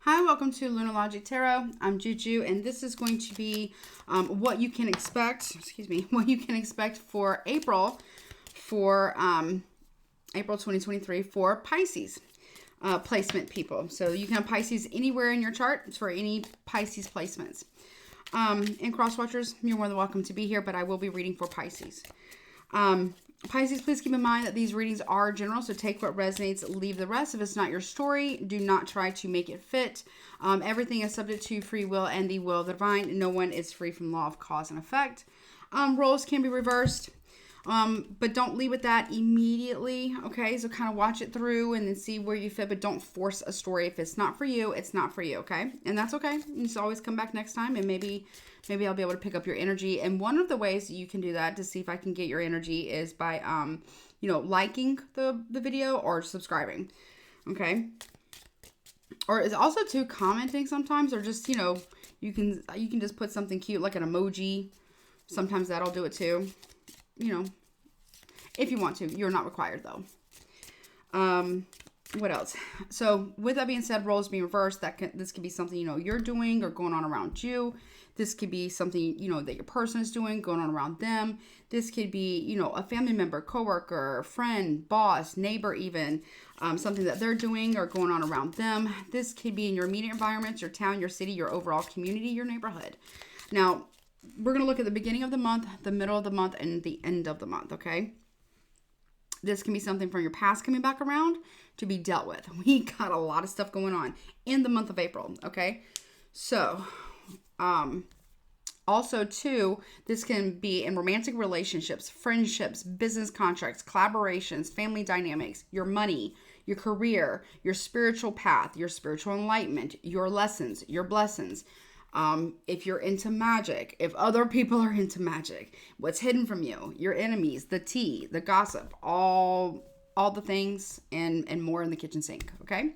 Hi, welcome to Lunar Logic Tarot. I'm Juju, and this is going to be what you can expect. What you can expect for April 2023 for Pisces placement people. So you can have Pisces anywhere in your chart for any Pisces placements. And cross watchers, you're more than welcome to be here, but I will be reading for Pisces. Pisces, please keep in mind that these readings are general, so take what resonates, leave the rest. If it's not your story, do not try to make it fit. Everything is subject to free will and the will of the divine. No one is free from law of cause and effect. Roles can be reversed, but don't leave with that immediately, okay? So kind of watch it through and then see where you fit, but don't force a story. If it's not for you, it's not for you, okay? And that's okay. You just always come back next time, and maybe I'll be able to pick up your energy. And one of the ways you can do that to see if I can get your energy is by, liking the video or subscribing. Okay. Or it's also too commenting sometimes, or just, you can just put something cute like an emoji. Sometimes that'll do it too. If you want to. You're not required though. What else? So with that being said, roles being reversed, this could be something, you're doing or going on around you. This could be something, that your person is doing, going on around them. This could be, a family member, coworker, friend, boss, neighbor even, something that they're doing or going on around them. This could be in your immediate environment, your town, your city, your overall community, your neighborhood. Now, we're going to look at the beginning of the month, the middle of the month, and the end of the month, okay? This can be something from your past coming back around to be dealt with. We got a lot of stuff going on in the month of April, okay? So, also too, this can be in romantic relationships, friendships, business contracts, collaborations, family dynamics, your money, your career, your spiritual path, your spiritual enlightenment, your lessons, your blessings. If you're into magic, if other people are into magic, what's hidden from you, your enemies, the tea, the gossip, all the things and more in the kitchen sink. Okay.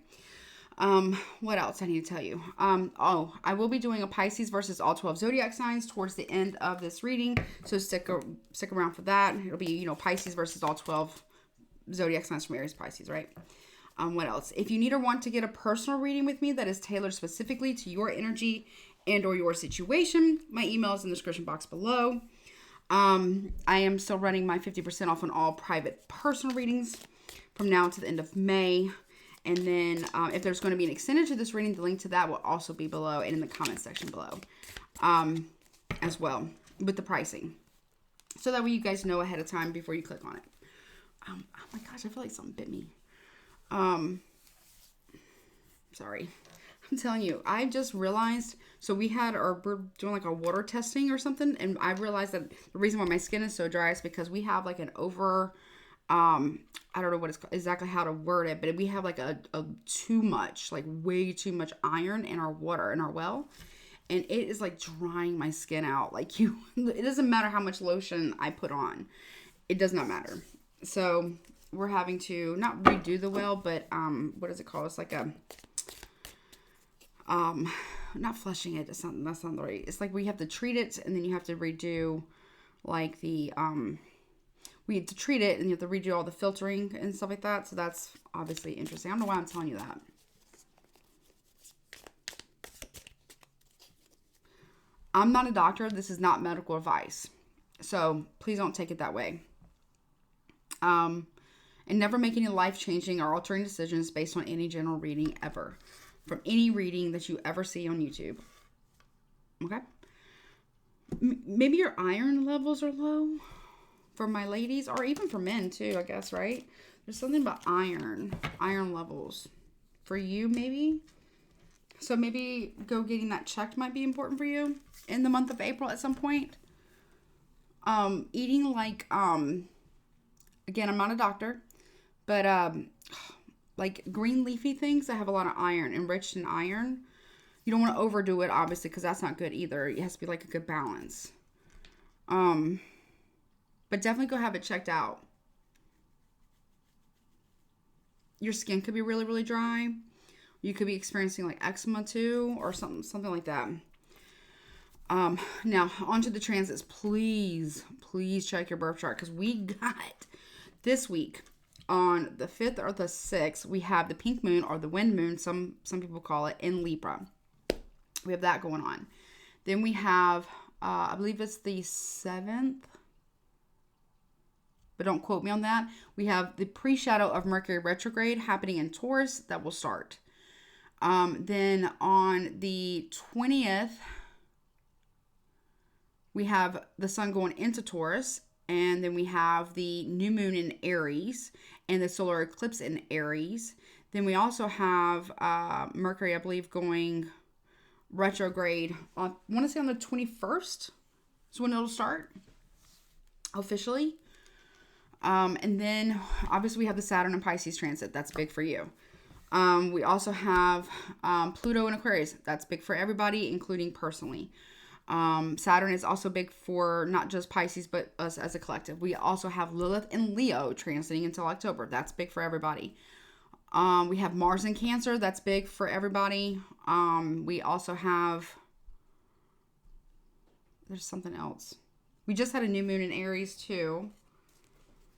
What else I need to tell you? I will be doing a Pisces versus all 12 zodiac signs towards the end of this reading. So stick around for that. It'll be, Pisces versus all 12 zodiac signs from Aries, Pisces, right? What else? If you need or want to get a personal reading with me that is tailored specifically to your energy and or your situation, my email is in the description box below. I am still running my 50% off on all private personal readings from now to the end of May. And then if there's going to be an extended to this reading, the link to that will also be below and in the comment section below as well with the pricing. So that way you guys know ahead of time before you click on it. Oh my gosh, I feel like something bit me. Sorry. I'm telling you, I just realized, so we're doing like a water testing or something, and I realized that the reason why my skin is so dry is because we have like an I don't know what it's exactly how to word it, but we have like a too much, like way too much iron in our water, in our well, and it is like drying my skin out. Like it doesn't matter how much lotion I put on. It does not matter. So we're having to not redo the well, but what is it called? It's like a not flushing it. That's not right. It's like we have to treat it, and then you have to redo like the we have to treat it, and you have to redo all the filtering and stuff like that. So that's obviously interesting. I don't know why I'm telling you that. I'm not a doctor. This is not medical advice. So please don't take it that way. And never make any life-changing or altering decisions based on any general reading ever. From any reading that you ever see on YouTube. Okay? Maybe your iron levels are low for my ladies, or even for men too, I guess, right? There's something about iron levels for you, maybe. So maybe getting that checked might be important for you in the month of April at some point. Eating like, again, I'm not a doctor, but like green leafy things that have a lot of iron, enriched in iron. You don't want to overdo it, obviously, because that's not good either. It has to be like a good balance. But definitely go have it checked out. Your skin could be really, really dry. You could be experiencing like eczema too, or something like that. Now, onto the transits. Please check your birth chart, because we got this week on the 5th or the 6th, we have the pink moon or the wind moon, some people call it, in Libra. We have that going on. Then we have, I believe it's the 7th, but don't quote me on that. We have the pre-shadow of Mercury retrograde happening in Taurus that will start. Then on the 20th, we have the sun going into Taurus, and then we have the new moon in Aries and the solar eclipse in Aries. Then we also have Mercury, I believe, going retrograde on, I want to say on the 21st is when it'll start officially. And then obviously we have the Saturn and Pisces transit. That's big for you. We also have Pluto and Aquarius. That's big for everybody, including personally. Saturn is also big for not just Pisces, but us as a collective. We also have Lilith and Leo transiting until October. That's big for everybody. We have Mars in Cancer. That's big for everybody. We also have, there's something else. We just had a new moon in Aries too.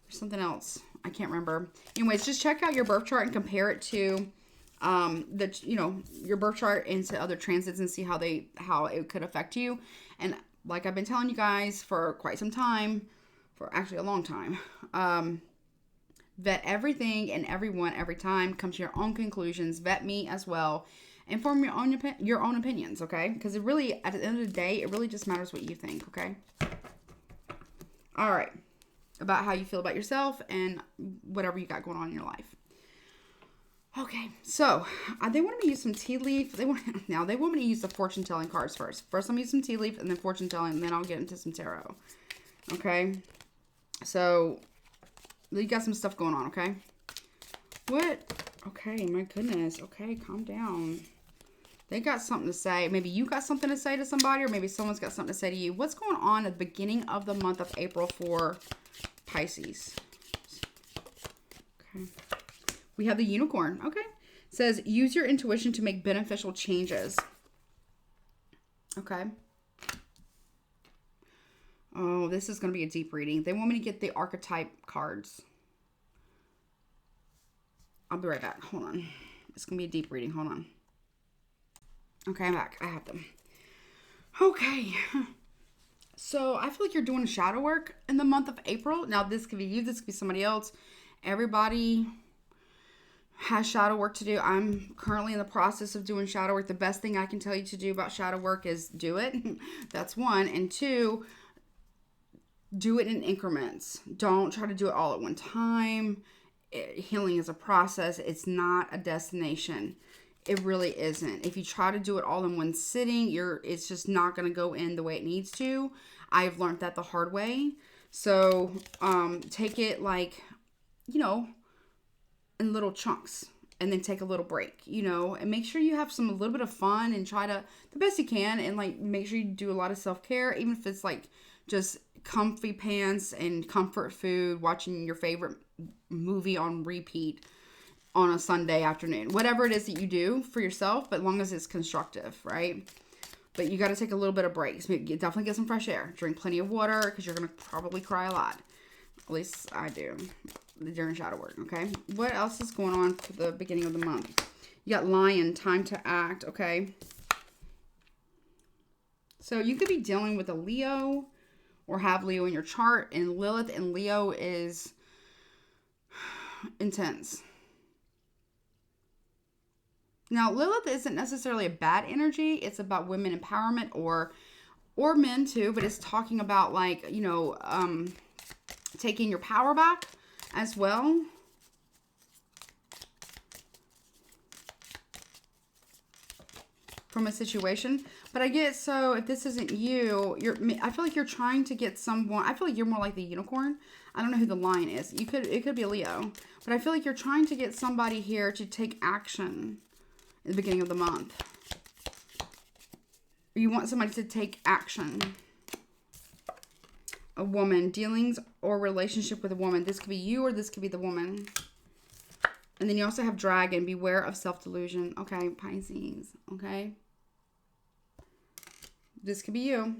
There's something else. I can't remember. Anyways, just check out your birth chart and compare it to your birth chart into other transits and see how it could affect you. And like I've been telling you guys for quite some time, for actually a long time, vet everything and everyone every time. Come to your own conclusions. Vet me as well, and form your own opinions. Okay, because it really, at the end of the day, it really just matters what you think. Okay. All right. About how you feel about yourself and whatever you got going on in your life. Okay, so they want me to use some tea leaf. They want me to use the fortune telling cards first. First, I'm gonna use some tea leaf and then fortune telling, and then I'll get into some tarot. Okay, so you got some stuff going on. Okay, what? Okay, my goodness. Okay, calm down. They got something to say. Maybe you got something to say to somebody, or maybe someone's got something to say to you. What's going on at the beginning of the month of April for Pisces? Okay. We have the unicorn. Okay. It says, use your intuition to make beneficial changes. Okay. Oh, this is going to be a deep reading. They want me to get the archetype cards. I'll be right back. Hold on. It's going to be a deep reading. Hold on. Okay, I'm back. I have them. Okay. So I feel like you're doing shadow work in the month of April. Now, this could be you. This could be somebody else. Everybody has shadow work to do. I'm currently in the process of doing shadow work. The best thing I can tell you to do about shadow work is do it. That's one. And two, do it in increments. Don't try to do it all at one time. Healing is a process. It's not a destination. It really isn't. If you try to do it all in one sitting, it's just not going to go in the way it needs to. I've learned that the hard way. So take it like, in little chunks, and then take a little break, and make sure you have a little bit of fun, and try to the best you can, and like make sure you do a lot of self-care, even if it's like just comfy pants and comfort food, watching your favorite movie on repeat on a Sunday afternoon, whatever it is that you do for yourself, but as long as it's constructive, right? But you got to take a little bit of breaks. Definitely get some fresh air. Drink plenty of water, because you're going to probably cry a lot. At least I do during shadow work, okay? What else is going on for the beginning of the month? You got Lion, time to act, okay? So you could be dealing with a Leo or have Leo in your chart, and Lilith and Leo is intense. Now, Lilith isn't necessarily a bad energy. It's about women empowerment or men too, but it's talking about like, taking your power back as well. From a situation. But I get, so if this isn't you, I feel like you're trying to get someone, I feel like you're more like the unicorn. I don't know who the lion is. It could be a Leo. But I feel like you're trying to get somebody here to take action in the beginning of the month. You want somebody to take action. A woman, dealings or relationship with a woman. This could be you or this could be the woman. And then you also have dragon. Beware of self-delusion. Okay, Pisces. Okay. This could be you.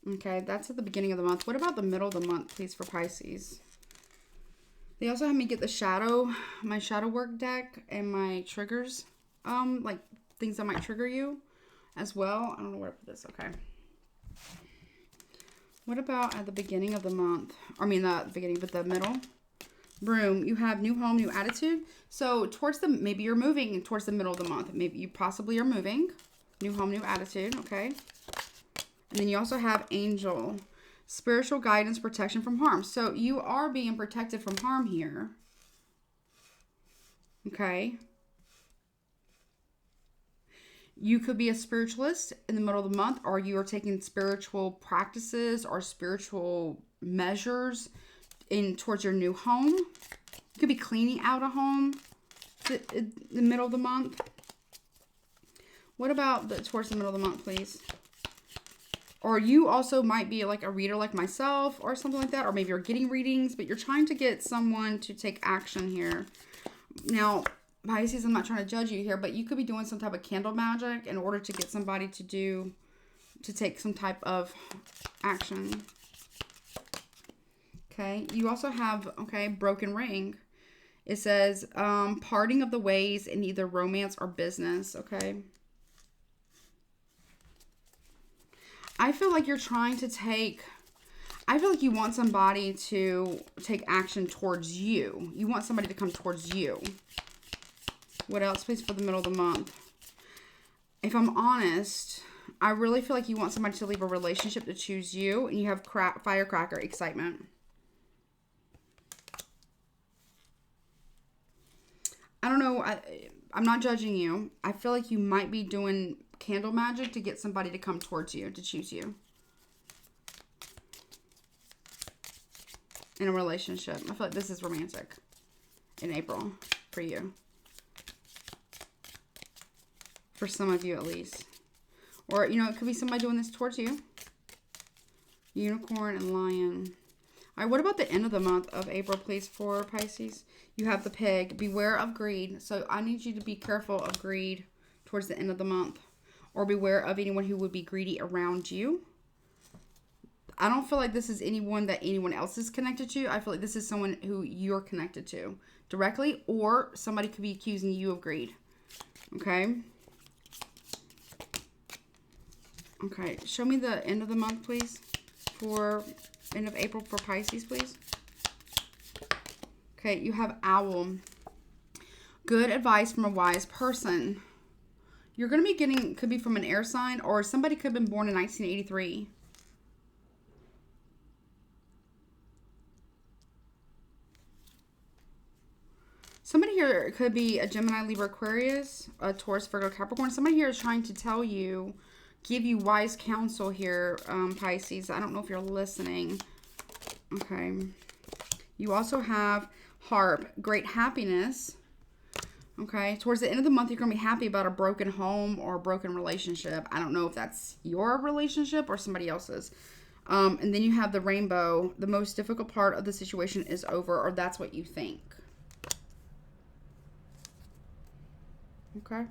Okay, that's at the beginning of the month. What about the middle of the month, please, for Pisces? They also have me get my shadow work deck and my triggers, like things that might trigger you as well. I don't know where to put this. Okay. What about at the beginning of the month? I mean, not the beginning, but the middle. Broom, you have new home, new attitude. So towards maybe you're moving towards the middle of the month. Maybe you possibly are moving. New home, new attitude. Okay. And then you also have angel, spiritual guidance, protection from harm. So you are being protected from harm here. Okay. You could be a spiritualist in the middle of the month, or you are taking spiritual practices or spiritual measures towards your new home. You could be cleaning out a home in the middle of the month. What about towards the middle of the month, please? Or you also might be like a reader like myself or something like that. Or maybe you're getting readings, but you're trying to get someone to take action here. Now, Pisces, I'm not trying to judge you here, but you could be doing some type of candle magic in order to get somebody to take some type of action. Okay. You also have, okay, broken ring. It says parting of the ways in either romance or business. Okay. I feel like you're trying to I feel like you want somebody to take action towards you. You want somebody to come towards you. What else, please, for the middle of the month? If I'm honest, I really feel like you want somebody to leave a relationship to choose you. And you have firecracker, excitement. I don't know. I'm not judging you. I feel like you might be doing candle magic to get somebody to come towards you, to choose you in a relationship. I feel like this is romantic in April for you. For some of you at least. Or, you know, it could be somebody doing this towards you. Unicorn and lion. All right, what about the end of the month of April, please, for Pisces? You have the pig. Beware of greed. So I need you to be careful of greed towards the end of the month. Or beware of anyone who would be greedy around you. I don't feel like this is anyone that anyone else is connected to. I feel like this is someone who you're connected to directly. Or somebody could be accusing you of greed. Okay. Okay. Show me the end of the month, please. For end of April for Pisces, please. Okay. You have owl. Good advice from a wise person. You're going to be getting, could be from an air sign, or somebody could have been born in 1983. Somebody here could be a Gemini, Libra, Aquarius, a Taurus, Virgo, Capricorn. Somebody here is trying to tell you, give you wise counsel here, Pisces. I don't know if you're listening. Okay. You also have harp, great happiness. Okay, towards the end of the month, you're going to be happy about a broken home or a broken relationship. I don't know if that's your relationship or somebody else's. And then you have the rainbow. The most difficult part of the situation is over, or that's what you think. Okay.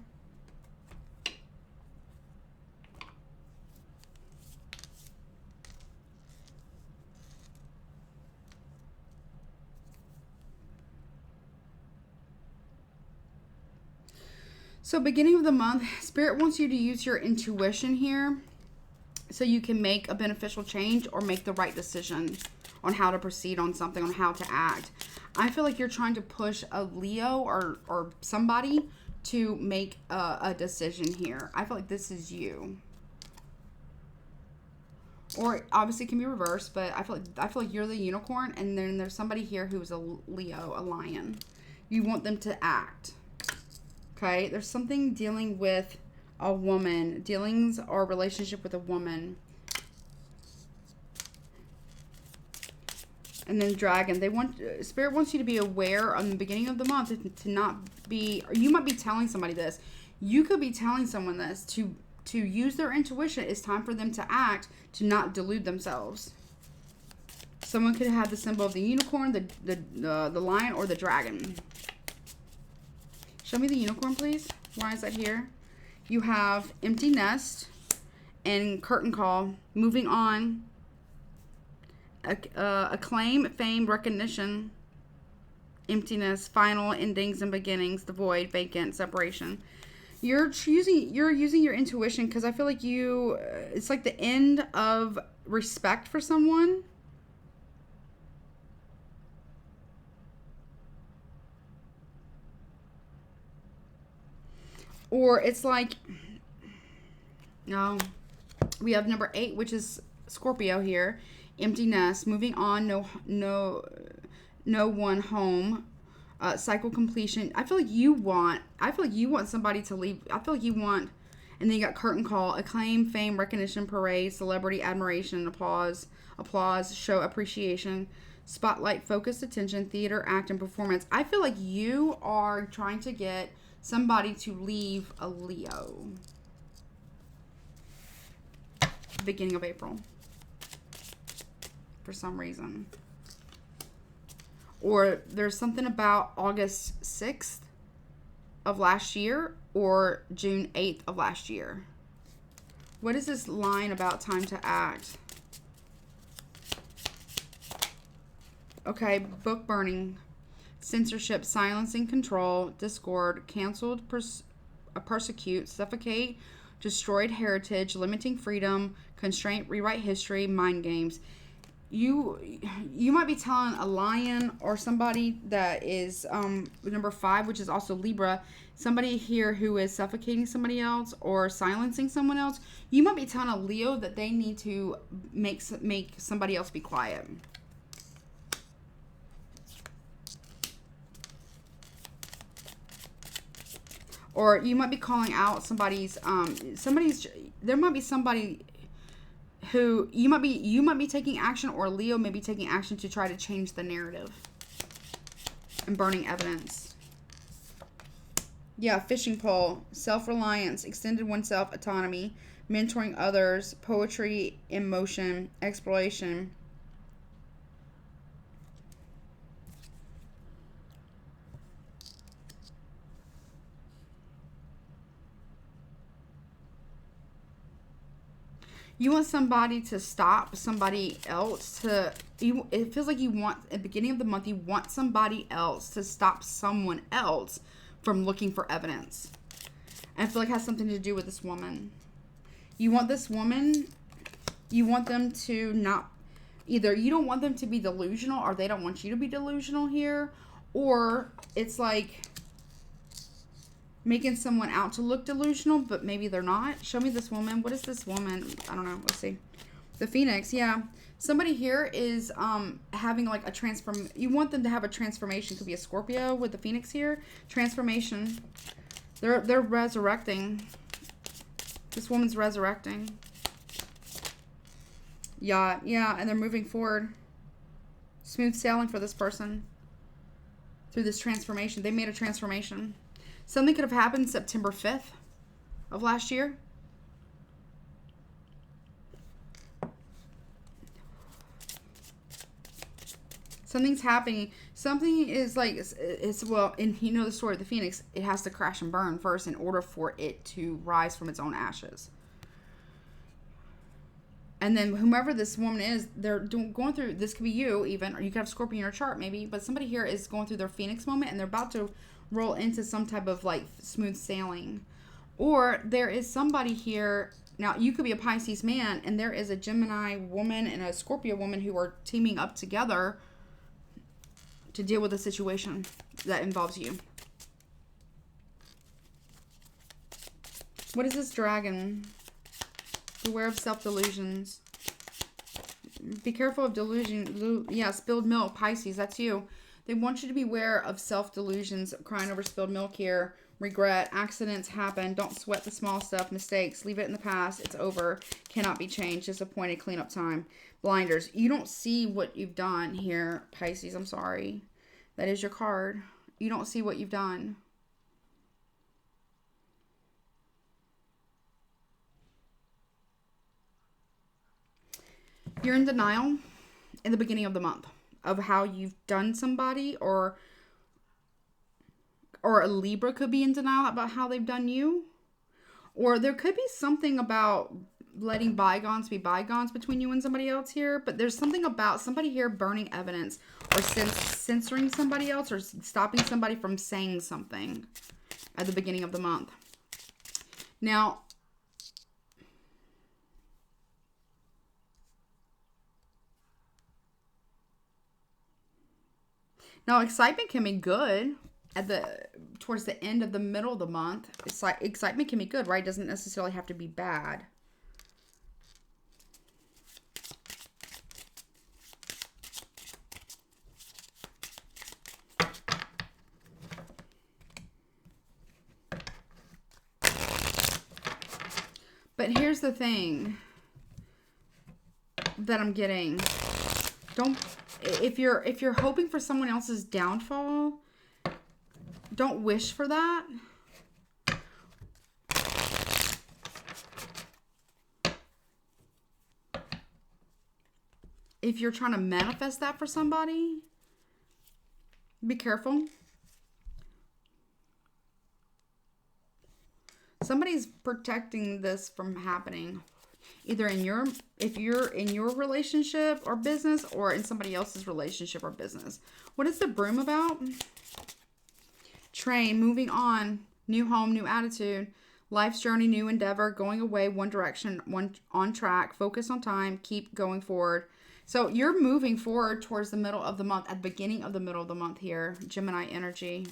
So beginning of the month, Spirit wants you to use your intuition here so you can make a beneficial change or make the right decision on how to proceed on something, on how to act. I feel like you're trying to push a Leo or somebody to make a decision here. I feel like this is you. Or obviously it can be reversed, but I feel like you're the unicorn, and then there's somebody here who's a Leo, a lion. You want them to act. Okay, there's something dealing with a woman, dealings or relationship with a woman. And then dragon. Spirit wants you to be aware on the beginning of the month to not be, or you might be telling somebody this. You could be telling someone this to use their intuition. It's time for them to act, to not delude themselves. Someone could have the symbol of the unicorn, the lion, or the dragon. Show me the unicorn, please. Why is that here? You have empty nest and curtain call. Moving on. Acclaim, fame, recognition. Emptiness, final endings and beginnings. The void, vacant, separation. You're using your intuition, because I feel like it's like the end of respect for someone. Or it's like, no, we have number 8, which is Scorpio here. Empty nest, moving on, no one home. Cycle completion. I feel like you want somebody to leave. I feel like you want, and then you got curtain call, acclaim, fame, recognition, parade, celebrity, admiration, applause, show appreciation, spotlight, focused attention, theater, act, and performance. I feel like you are trying to get somebody to leave a Leo. Beginning of April. For some reason. Or there's something about August 6th of last year or June 8th of last year. What is this line about time to act? Okay, book burning, censorship, silencing, control, discord, canceled, persecute, suffocate, destroyed heritage, limiting freedom, constraint, rewrite history, mind games. You might be telling a lion or somebody that is number 5, which is also Libra, somebody here who is suffocating somebody else or silencing someone else. You might be telling a Leo that they need to make somebody else be quiet. Or you might be calling out there might be somebody who you might be taking action, or Leo may be taking action to try to change the narrative and burning evidence. Yeah, fishing pole, self-reliance, extended oneself, autonomy, mentoring others, poetry, emotion, exploration. You want somebody to stop somebody else it feels like you want, at the beginning of the month, you want somebody else to stop someone else from looking for evidence. And I feel like it has something to do with this woman. You want this woman, you want them to not, either you don't want them to be delusional, or they don't want you to be delusional here. Or it's like making someone out to look delusional, but maybe they're not. Show me this woman. What is this woman? I don't know. Let's see. The Phoenix. Yeah. Somebody here is having like a transform. You want them to have a transformation. Could be a Scorpio with the Phoenix here. Transformation. They're resurrecting. This woman's resurrecting. Yeah. And they're moving forward. Smooth sailing for this person. Through this transformation. They made a transformation. Something could have happened September 5th of last year. Something's happening. Something is like, well, and you know the story of the Phoenix. It has to crash and burn first in order for it to rise from its own ashes. And then whomever this woman is, they're going through, this could be you even, or you could have Scorpio in your chart maybe, but somebody here is going through their Phoenix moment, and they're about to roll into some type of like smooth sailing. Or there is somebody here, now you could be a Pisces man, and there is a Gemini woman and a Scorpio woman who are teaming up together to deal with a situation that involves you. What is this dragon? Beware of self-delusions. Be careful of delusion. Yeah, spilled milk. Pisces, that's you. They want you to beware of self-delusions, crying over spilled milk here, regret, accidents happen, don't sweat the small stuff, mistakes, leave it in the past, it's over, cannot be changed, disappointed, cleanup time, blinders. You don't see what you've done here, Pisces, I'm sorry. That is your card. You don't see what you've done. You're in denial in the beginning of the month of how you've done somebody, or a Libra could be in denial about how they've done you. Or there could be something about letting bygones be bygones between you and somebody else here. But there's something about somebody here burning evidence or censoring somebody else or stopping somebody from saying something at the beginning of the month. Now, excitement can be good towards the end of the middle of the month. It's like excitement can be good, right? It doesn't necessarily have to be bad. But here's the thing that I'm getting. If you're hoping for someone else's downfall, don't wish for that. If you're trying to manifest that for somebody, be careful. Somebody's protecting this from happening. Either if you're in your relationship or business, or in somebody else's relationship or business. What is the broom about? Train, moving on, new home, new attitude, life's journey, new endeavor, going away, one direction, one on track, focus on time, keep going forward. So you're moving forward towards the middle of the month, at the beginning of the middle of the month here, Gemini energy.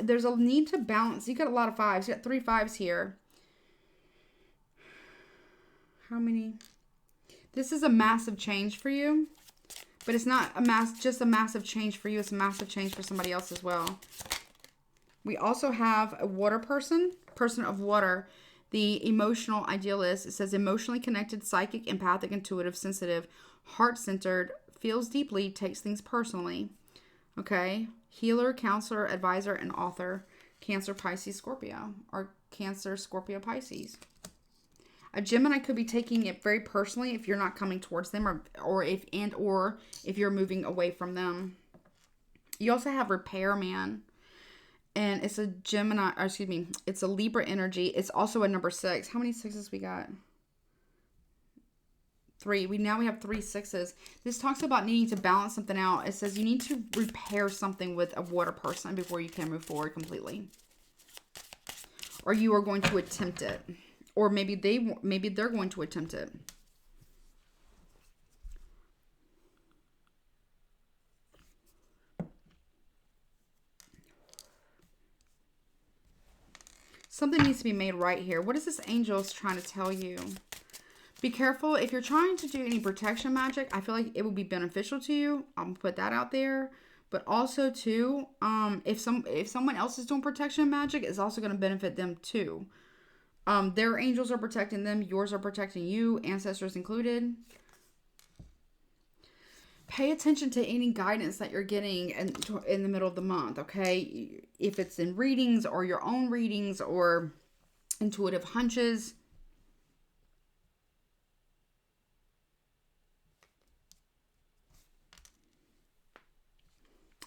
There's a need to balance. You got a lot of fives. You got 3 5s here. How many? This is a massive change for you. But it's not just a massive change for you. It's a massive change for somebody else as well. We also have a water person of water. The emotional idealist. It says emotionally connected, psychic, empathic, intuitive, sensitive, heart-centered, feels deeply, takes things personally. Okay. Healer, counselor, advisor, and author. Cancer, Pisces, Scorpio. Or Cancer, Scorpio, Pisces. A Gemini could be taking it very personally if you're not coming towards them, or if you're moving away from them. You also have repairman, and it's a Gemini, or excuse me, it's a Libra energy. It's also a number 6. How many 6s we got? 3. We have 3 6s. This talks about needing to balance something out. It says you need to repair something with a water person before you can move forward completely, or you are going to attempt it. Or maybe they're going to attempt it. Something needs to be made right here. What is this angels trying to tell you? Be careful. If you're trying to do any protection magic, I feel like it will be beneficial to you. I'm going to put that out there. But also, too, if someone else is doing protection magic, it's also going to benefit them, too. Their angels are protecting them. Yours are protecting you, ancestors included. Pay attention to any guidance that you're getting in the middle of the month, okay? If it's in readings or your own readings or intuitive hunches.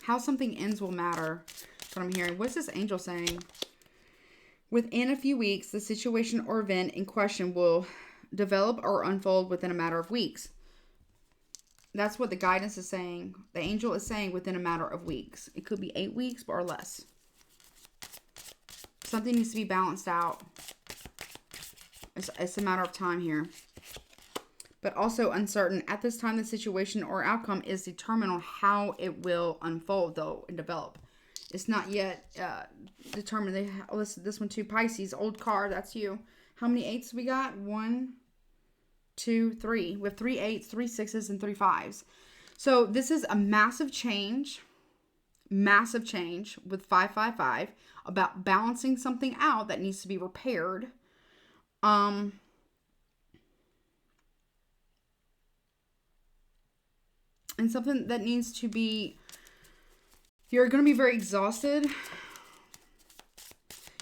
How something ends will matter. That's what I'm hearing. What's this angel saying? Within a few weeks, the situation or event in question will develop or unfold within a matter of weeks. That's what the guidance is saying. The angel is saying within a matter of weeks. It could be 8 weeks or less. Something needs to be balanced out. It's a matter of time here. But also uncertain. At this time, the situation or outcome is determined on how it will unfold, though, and develop. It's not yet determined. Listen, this one too, Pisces, old card, that's you. How many 8s we got? 1, 2, 3. We have 3 8s, 3 6s, and 3 5s. So this is a massive change with 555 about balancing something out that needs to be repaired. And something that needs to be, you're going to be very exhausted.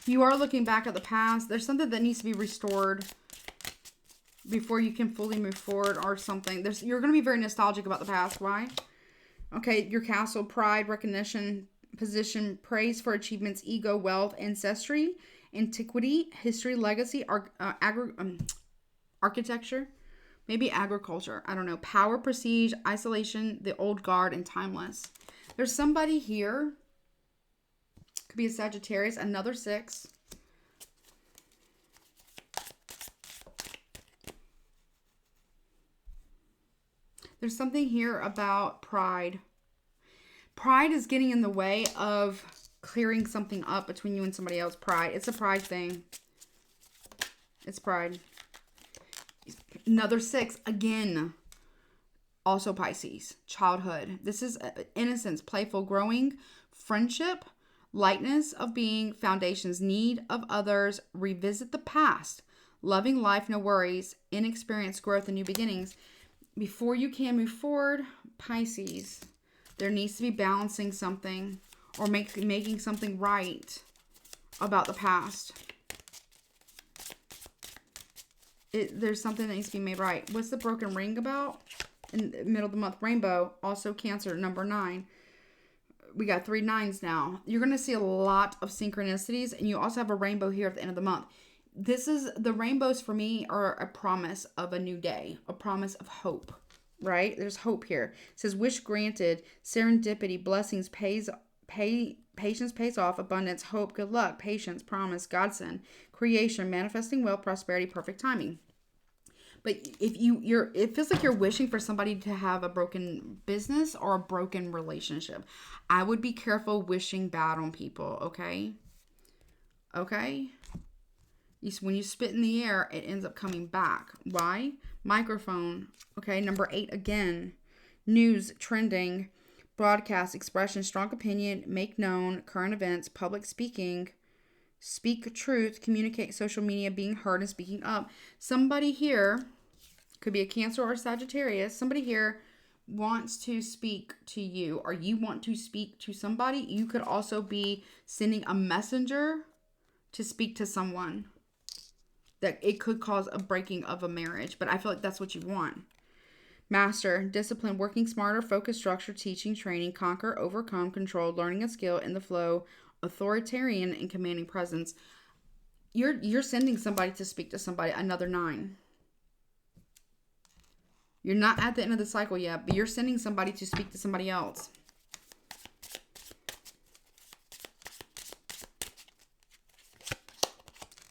You are looking back at the past. There's something that needs to be restored before you can fully move forward or something. You're going to be very nostalgic about the past. Why? Okay, your castle, pride, recognition, position, praise for achievements, ego, wealth, ancestry, antiquity, history, legacy, architecture, maybe agriculture. I don't know. Power, prestige, isolation, the old guard, and timeless. There's somebody here. Could be a Sagittarius. Another 6. There's something here about pride. Pride is getting in the way of clearing something up between you and somebody else. Pride. It's a pride thing. It's pride. Another 6. Again. Also Pisces. Childhood. This is innocence, playful, growing, friendship, lightness of being, foundations, need of others, revisit the past, loving life, no worries, inexperience, growth, and new beginnings. Before you can move forward, Pisces, there needs to be balancing something or making something right about the past. There's something that needs to be made right. What's the broken ring about? In the middle of the month, rainbow, also Cancer, number 9. We got 3 9s now. You're going to see a lot of synchronicities, and you also have a rainbow here at the end of the month. This is, the rainbows for me are a promise of a new day, a promise of hope, right? There's hope here. It says, wish granted, serendipity, blessings, patience pays off, abundance, hope, good luck, patience, promise, godsend, creation, manifesting wealth, prosperity, perfect timing. But if it feels like you're wishing for somebody to have a broken business or a broken relationship. I would be careful wishing bad on people, okay? Okay? When you spit in the air, it ends up coming back. Why? Microphone. Okay, number 8 again. News, trending, broadcast, expression, strong opinion, make known, current events, public speaking, speak truth, communicate, social media, being heard, and speaking up. Somebody here, could be a Cancer or a Sagittarius, somebody here wants to speak to you, or you want to speak to somebody. You could also be sending a messenger to speak to someone. That it could cause a breaking of a marriage, but I feel like that's what you want. Master, discipline, working smarter, focus, structure, teaching, training, conquer, overcome, control, learning a skill, in the flow, authoritarian, and commanding presence. You're sending somebody to speak to somebody. Another 9. You're not at the end of the cycle yet, but you're sending somebody to speak to somebody else.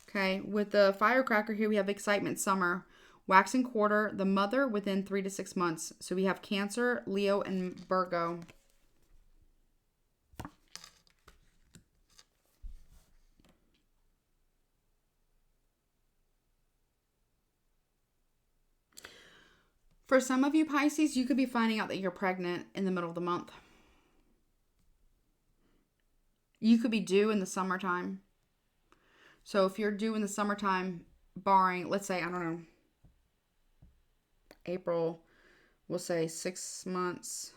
Okay, with the firecracker here, we have excitement, summer, waxing quarter, the mother within 3 to 6 months. So we have Cancer, Leo, and Virgo. For some of you Pisces, you could be finding out that you're pregnant in the middle of the month. You could be due in the summertime. So if you're due in the summertime, barring, let's say, I don't know, April, we'll say 6 months.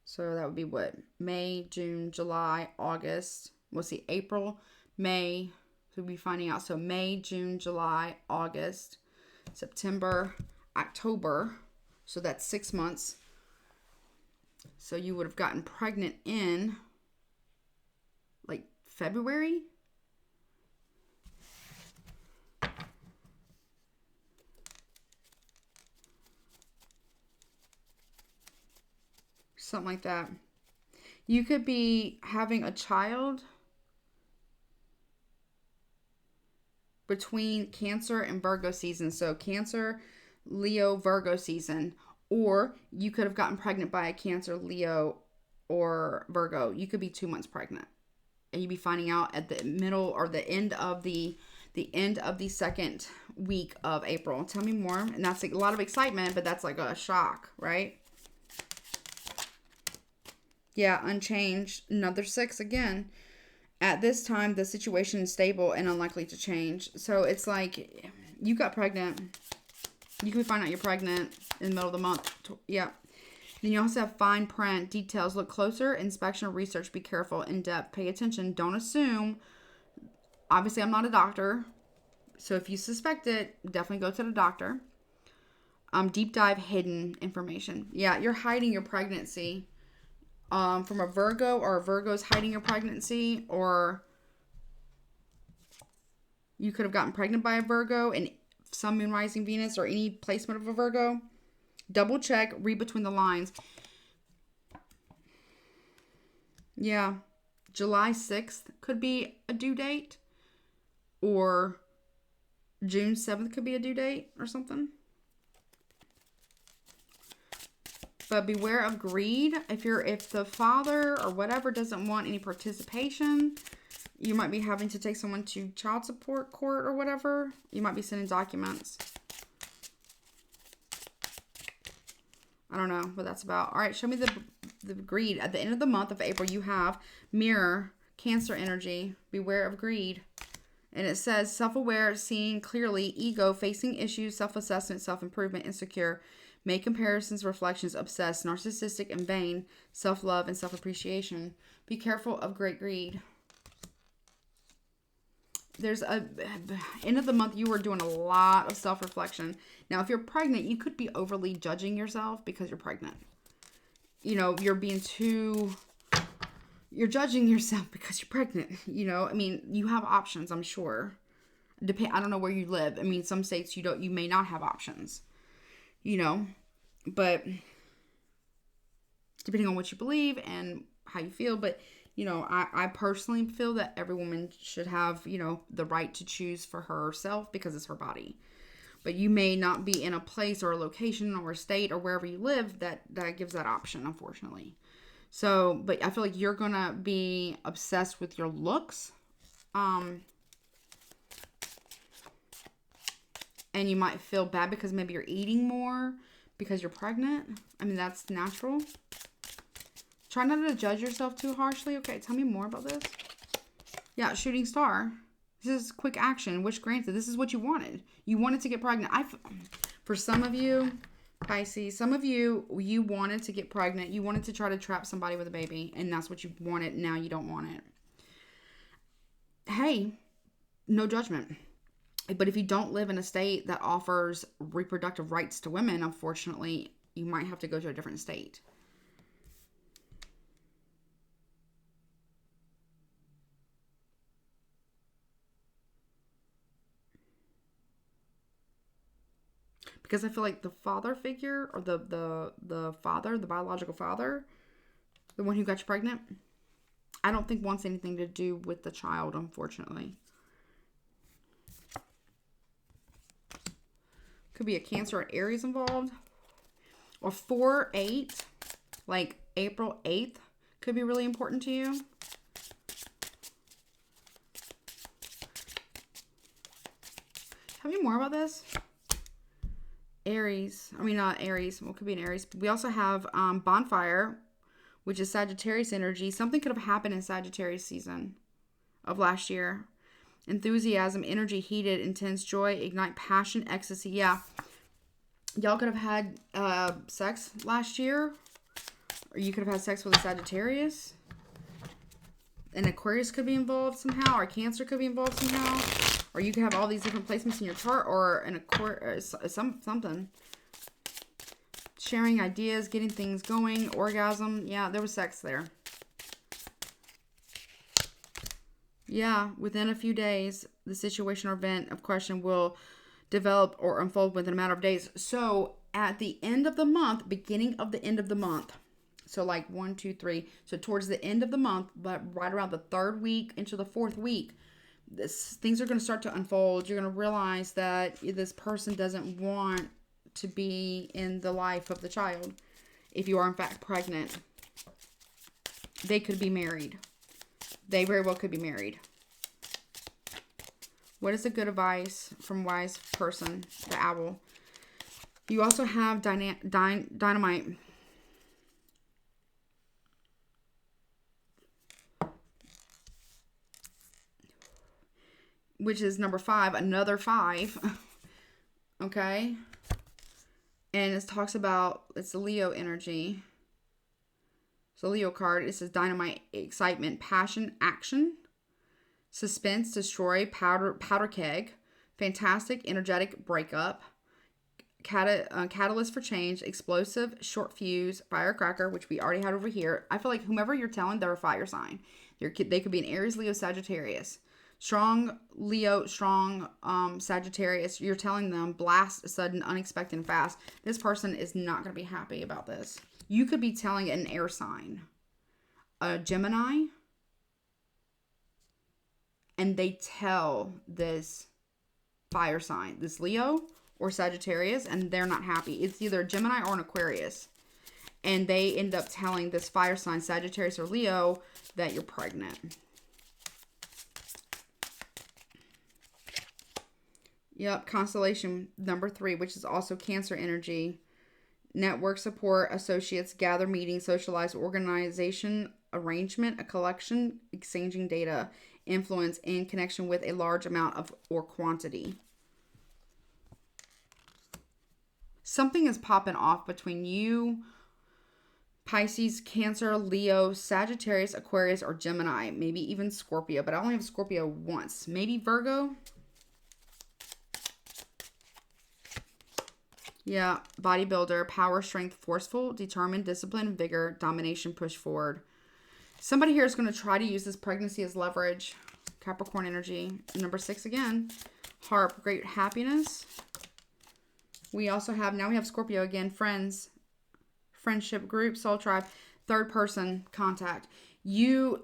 So that would be what? May, June, July, August. We'll see April, May. So we'll be finding out. So May, June, July, August, September, October. So that's 6 months. So you would have gotten pregnant in like February. Something like that. You could be having a child between Cancer and Virgo season. So Cancer, Leo, Virgo season. Or you could have gotten pregnant by a Cancer, Leo, or Virgo. You could be 2 months pregnant. And you'd be finding out at the middle or the end of the second week of April. Tell me more. And that's a lot of excitement, but that's like a shock, right? Yeah, unchanged. Another 6 again. At this time, the situation is stable and unlikely to change. So it's like you got pregnant. You could find out you're pregnant in the middle of the month. Yeah. Then you also have fine print, details. Look closer, inspection or research. Be careful, in depth. Pay attention. Don't assume. Obviously, I'm not a doctor. So if you suspect it, definitely go to the doctor. Deep dive, hidden information. Yeah, you're hiding your pregnancy. From a Virgo, or a Virgo's hiding your pregnancy, or You could have gotten pregnant by a Virgo and Sun, Moon, Rising, Venus, or any placement of a Virgo. Double check, read between the lines. Yeah. July 6th could be a due date. Or June 7th could be a due date or something. But beware of greed. If the father or whatever doesn't want any participation, you might be having to take someone to child support court or whatever. You might be sending documents. I don't know what that's about. All right, show me the greed. At the end of the month of April, you have Mirror, Cancer energy. Beware of greed. And it says self-aware, seeing clearly, ego, facing issues, self-assessment, self-improvement, insecure, make comparisons, reflections, obsessed, narcissistic, and vain, self-love, and self-appreciation. Be careful of great greed. There's end of the month, you are doing a lot of self-reflection. Now, if you're pregnant, you could be overly judging yourself because you're pregnant. You know, you're judging yourself because you're pregnant. You know, I mean, you have options, I'm sure. I don't know where you live. I mean, some states you may not have options. You know, but depending on what you believe and how you feel. But, you know, I personally feel that every woman should have, you know, the right to choose for herself because it's her body. But you may not be in a place or a location or a state or wherever you live that gives that option, unfortunately. So, but I feel like you're going to be obsessed with your looks. And you might feel bad because maybe you're eating more because you're pregnant. I mean, that's natural. Try not to judge yourself too harshly. Okay, tell me more about this. Yeah, shooting star. This is quick action, which granted, this is what you wanted. You wanted to get pregnant. For some of you, Pisces, some of you wanted to get pregnant. You wanted to try to trap somebody with a baby, and that's what you wanted. Now you don't want it. Hey, no judgment. But if you don't live in a state that offers reproductive rights to women, unfortunately, you might have to go to a different state. Because I feel like the father figure, or the father, the biological father, the one who got you pregnant, I don't think wants anything to do with the child, unfortunately. Could be a Cancer or Aries involved. Or 4/8, like April 8th, could be really important to you. Tell me more about this. Aries. I mean, not Aries. Well, it could be an Aries. We also have Bonfire, which is Sagittarius energy. Something could have happened in Sagittarius season of last year. Enthusiasm, energy, heated, intense joy, ignite passion, ecstasy. Yeah. Y'all could have had sex last year. Or you could have had sex with a Sagittarius. An Aquarius could be involved somehow. Or Cancer could be involved somehow. Or you could have all these different placements in your chart. Or an Aquarius, something. Sharing ideas, getting things going, orgasm. Yeah, there was sex there. Yeah, within a few days, the situation or event of question will develop or unfold within a matter of days. So at the end of the month, beginning of the end of the month, so like 1, 2, 3, so towards the end of the month, but right around the 3rd week into the 4th week, things are going to start to unfold. You're going to realize that this person doesn't want to be in the life of the child. If you are in fact pregnant, they could be married. They very well could be married. What is a good advice from wise person? The owl. You also have dynamite. Which is number 5. Another 5. Okay. And it talks about, it's the Leo energy. So Leo card, it says dynamite, excitement, passion, action, suspense, destroy, powder keg, fantastic, energetic, breakup, catalyst for change, explosive, short fuse, firecracker, which we already had over here. I feel like whomever you're telling, they're a fire sign. They could be an Aries, Leo, Sagittarius. Strong Leo, strong Sagittarius. You're telling them blast, sudden, unexpected, and fast. This person is not going to be happy about this. You could be telling an air sign, a Gemini, and they tell this fire sign, this Leo or Sagittarius, and they're not happy. It's either a Gemini or an Aquarius. And they end up telling this fire sign, Sagittarius or Leo, that you're pregnant. Yep, constellation number 3, which is also Cancer energy. Network support, associates, gather, meetings, socialize, organization, arrangement, a collection, exchanging data, influence, in connection with a large amount of or quantity. Something is popping off between you, Pisces, Cancer, Leo, Sagittarius, Aquarius, or Gemini. Maybe even Scorpio, but I only have Scorpio once. Maybe Virgo. Yeah, bodybuilder, power, strength, forceful, determined, discipline, vigor, domination, push forward. Somebody here is going to try to use this pregnancy as leverage. Capricorn energy. Number 6 again. Harp, great happiness. We also have, now we have Scorpio again, friends, friendship group, soul tribe, third person contact. You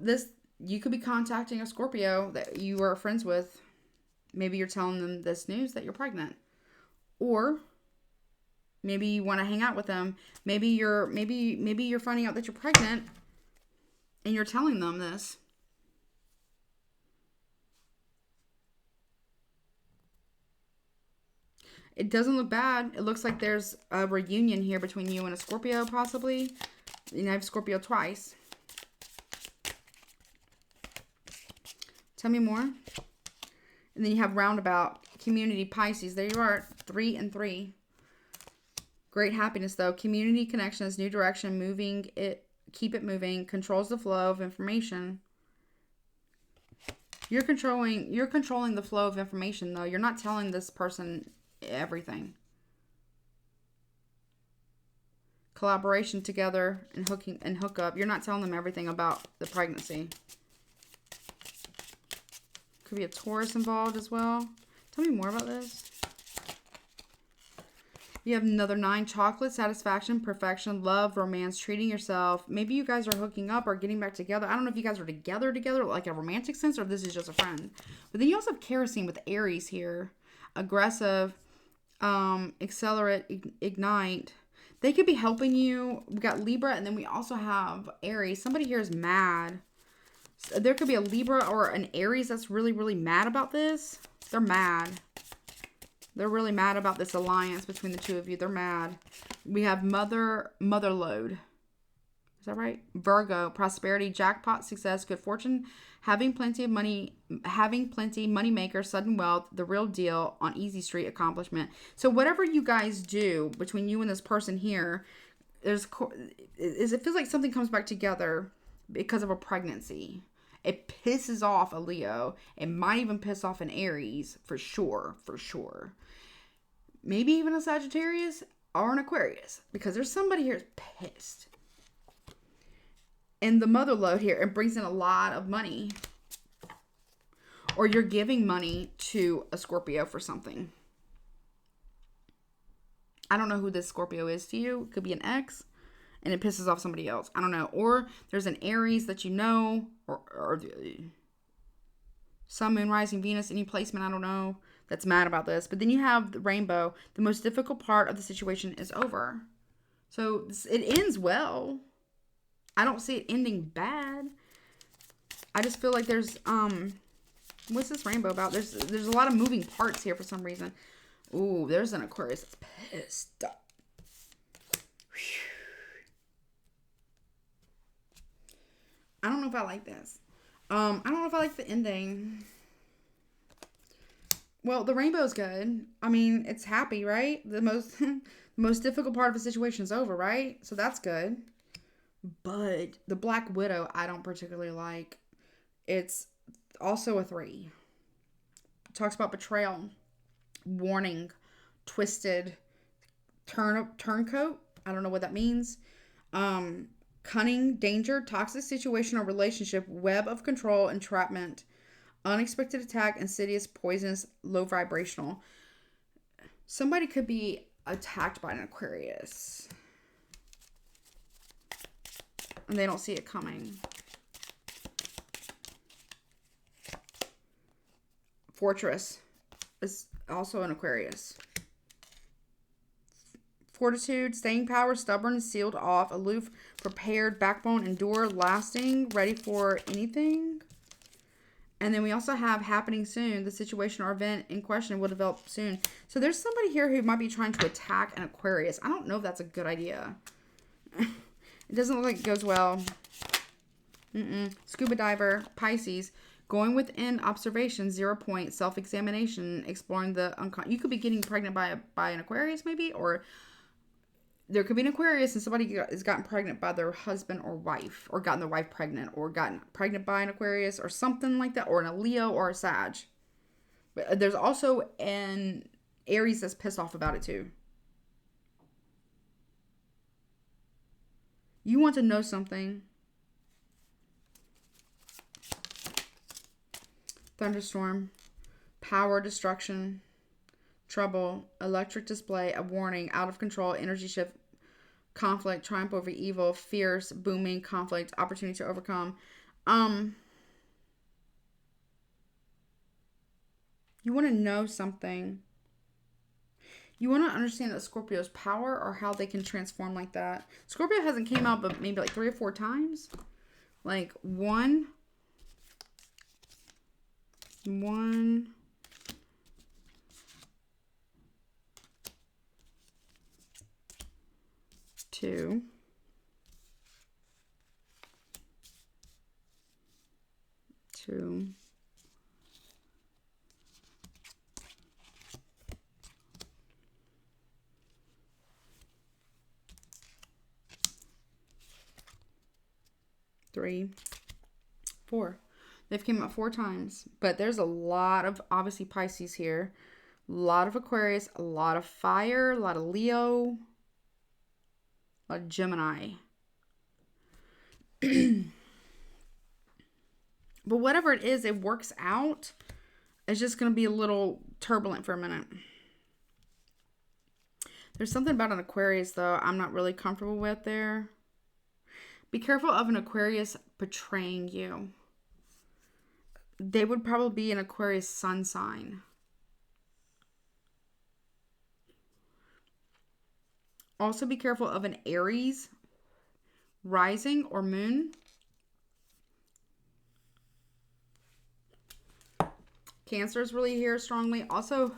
could be contacting a Scorpio that you are friends with. Maybe you're telling them this news that you're pregnant. Or maybe you want to hang out with them. Maybe you're finding out that you're pregnant and you're telling them this. It doesn't look bad. It looks like there's a reunion here between you and a Scorpio, possibly. And I have Scorpio twice. Tell me more. And then you have roundabout, community, Pisces. There you are, 3 and 3. Great happiness, though. Community connections, new direction, moving it, keep it moving, controls the flow of information. You're controlling the flow of information, though. You're not telling this person everything. Collaboration together and hook up. You're not telling them everything about the pregnancy. Could be a Taurus involved as well. Tell me more about this. You have another 9, chocolate, satisfaction, perfection, love, romance, treating yourself. Maybe you guys are hooking up or getting back together. I don't know if you guys are together, like a romantic sense, or if this is just a friend. But then you also have kerosene with Aries here. Aggressive, accelerate, ignite. They could be helping you. We got Libra, and then we also have Aries. Somebody here is mad. So there could be a Libra or an Aries that's really, really mad about this. They're mad. They're really mad about this alliance between the two of you. They're mad. We have mother load. Is that right? Virgo, prosperity, jackpot, success, good fortune, having plenty of money, money maker, sudden wealth, the real deal, on easy street, accomplishment. So whatever you guys do between you and this person here, it feels like something comes back together because of a pregnancy. It pisses off a Leo. It might even piss off an Aries, for sure. Maybe even a Sagittarius or an Aquarius, because there's somebody here who's pissed. And the mother load here, it brings in a lot of money. Or you're giving money to a Scorpio for something. I don't know who this Scorpio is to you. It could be an ex, and it pisses off somebody else. I don't know. Or there's an Aries that you know, or Sun, Moon, Rising, Venus, any placement, I don't know, that's mad about this. But then you have the rainbow. The most difficult part of the situation is over. So it ends well. I don't see it ending bad. I just feel like there's what's this rainbow about? There's a lot of moving parts here for some reason. Ooh, there's an Aquarius that's pissed. I don't know if I like this. I don't know if I like the ending. Well, the rainbow's good. I mean, it's happy, right? The most difficult part of the situation is over, right? So that's good. But the Black Widow, I don't particularly like. It's also a 3. It talks about betrayal, warning, twisted, turncoat. I don't know what that means. Cunning, danger, toxic situation or relationship, web of control, entrapment, Unexpected attack, insidious, poisonous, low vibrational. Somebody could be attacked by an Aquarius. And they don't see it coming. Fortress is also an Aquarius. Fortitude, staying power, stubborn, sealed off, aloof, prepared, backbone, endure, lasting, ready for anything. And then we also have happening soon. The situation or event in question will develop soon. So there's somebody here who might be trying to attack an Aquarius. I don't know if that's a good idea. It doesn't look like it goes well. Scuba diver, Pisces, going within observation, 0 point, self-examination, exploring the unconscious. You could be getting pregnant by an Aquarius maybe, or there could be an Aquarius and somebody has gotten pregnant by their husband or wife, or gotten their wife pregnant, or gotten pregnant by an Aquarius, or something like that, or a Leo or a Sag. But there's also an Aries that's pissed off about it too. You want to know something. Thunderstorm, power, destruction, trouble, electric display, a warning, out of control, energy shift, conflict, triumph over evil, fierce, booming, conflict, opportunity to overcome. You want to know something. You want to understand that Scorpio's power or how they can transform like that. Scorpio hasn't came out but maybe like 3 or 4 times. Like 1, 2, 2, 3, 4. They've came out 4 times. But there's a lot of, obviously, Pisces here. A lot of Aquarius. A lot of fire. A lot of Leo. A lot of Gemini. But whatever it is, it works out. It's just going to be a little turbulent for a minute. There's something about an Aquarius, though, I'm not really comfortable with there. Be careful of an Aquarius betraying you. They would probably be an Aquarius sun sign. Also be careful of an Aries rising or moon. Cancer is really here strongly. Also,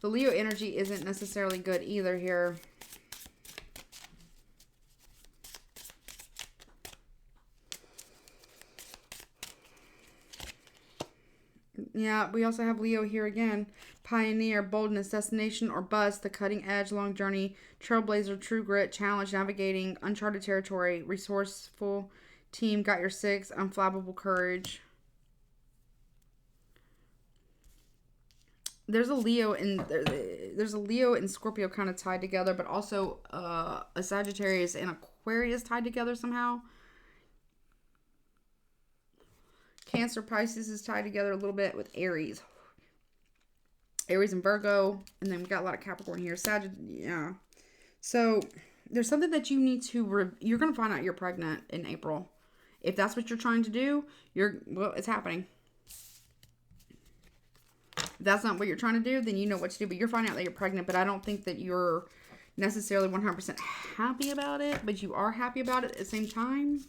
the Leo energy isn't necessarily good either here. Yeah, we also have Leo here again. Pioneer, boldness, destination or bust, the cutting edge, long journey, trailblazer, true grit, challenge, navigating, uncharted territory, resourceful, team, got your 6, unflappable courage. There's a Leo and Scorpio kind of tied together, but also a Sagittarius and Aquarius tied together somehow. Cancer, Pisces is tied together a little bit with Aries. Aries and Virgo. And then we got a lot of Capricorn here. Yeah. So there's something that you need to... You're going to find out you're pregnant in April. If that's what you're trying to do, well, it's happening. If that's not what you're trying to do, then you know what to do. But you're finding out that you're pregnant. But I don't think that you're necessarily 100% happy about it. But you are happy about it at the same time.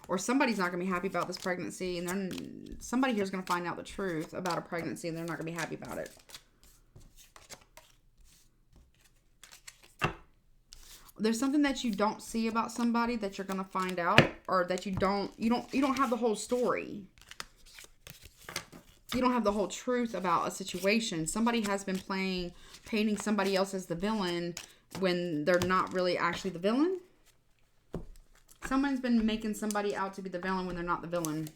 Or somebody's not going to be happy about this pregnancy. And then somebody here is going to find out the truth about a pregnancy. And they're not going to be happy about it. There's something that you don't see about somebody that you're going to find out. Or that you don't have the whole story. You don't have the whole truth about a situation. Somebody has been painting somebody else as the villain when they're not really actually the villain. Someone's been making somebody out to be the villain when they're not the villain.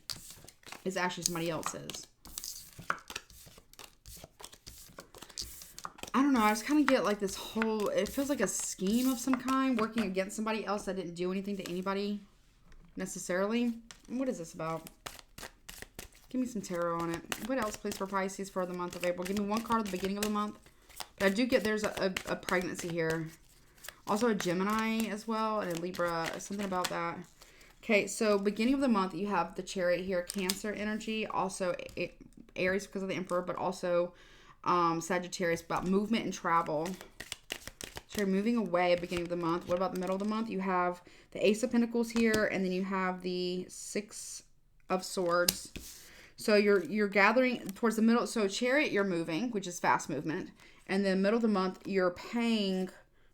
It's actually somebody else's. I don't know. I just kind of get like this whole... It feels like a scheme of some kind working against somebody else that didn't do anything to anybody necessarily. What is this about? Give me some tarot on it. What else, please, for Pisces for the month of April? Give me one card at the beginning of the month. But I do get there's a pregnancy here. Also a Gemini as well, and a Libra. Something about that. Okay, so beginning of the month, you have the Chariot here. Cancer energy. Also Aries because of the Emperor, but also Sagittarius, about movement and travel. So you're moving away at the beginning of the month. What about the middle of the month? You have the Ace of Pentacles here, and then you have the Six of Swords. So you're gathering towards the middle. So Chariot, you're moving, which is fast movement. And then middle of the month, you're paying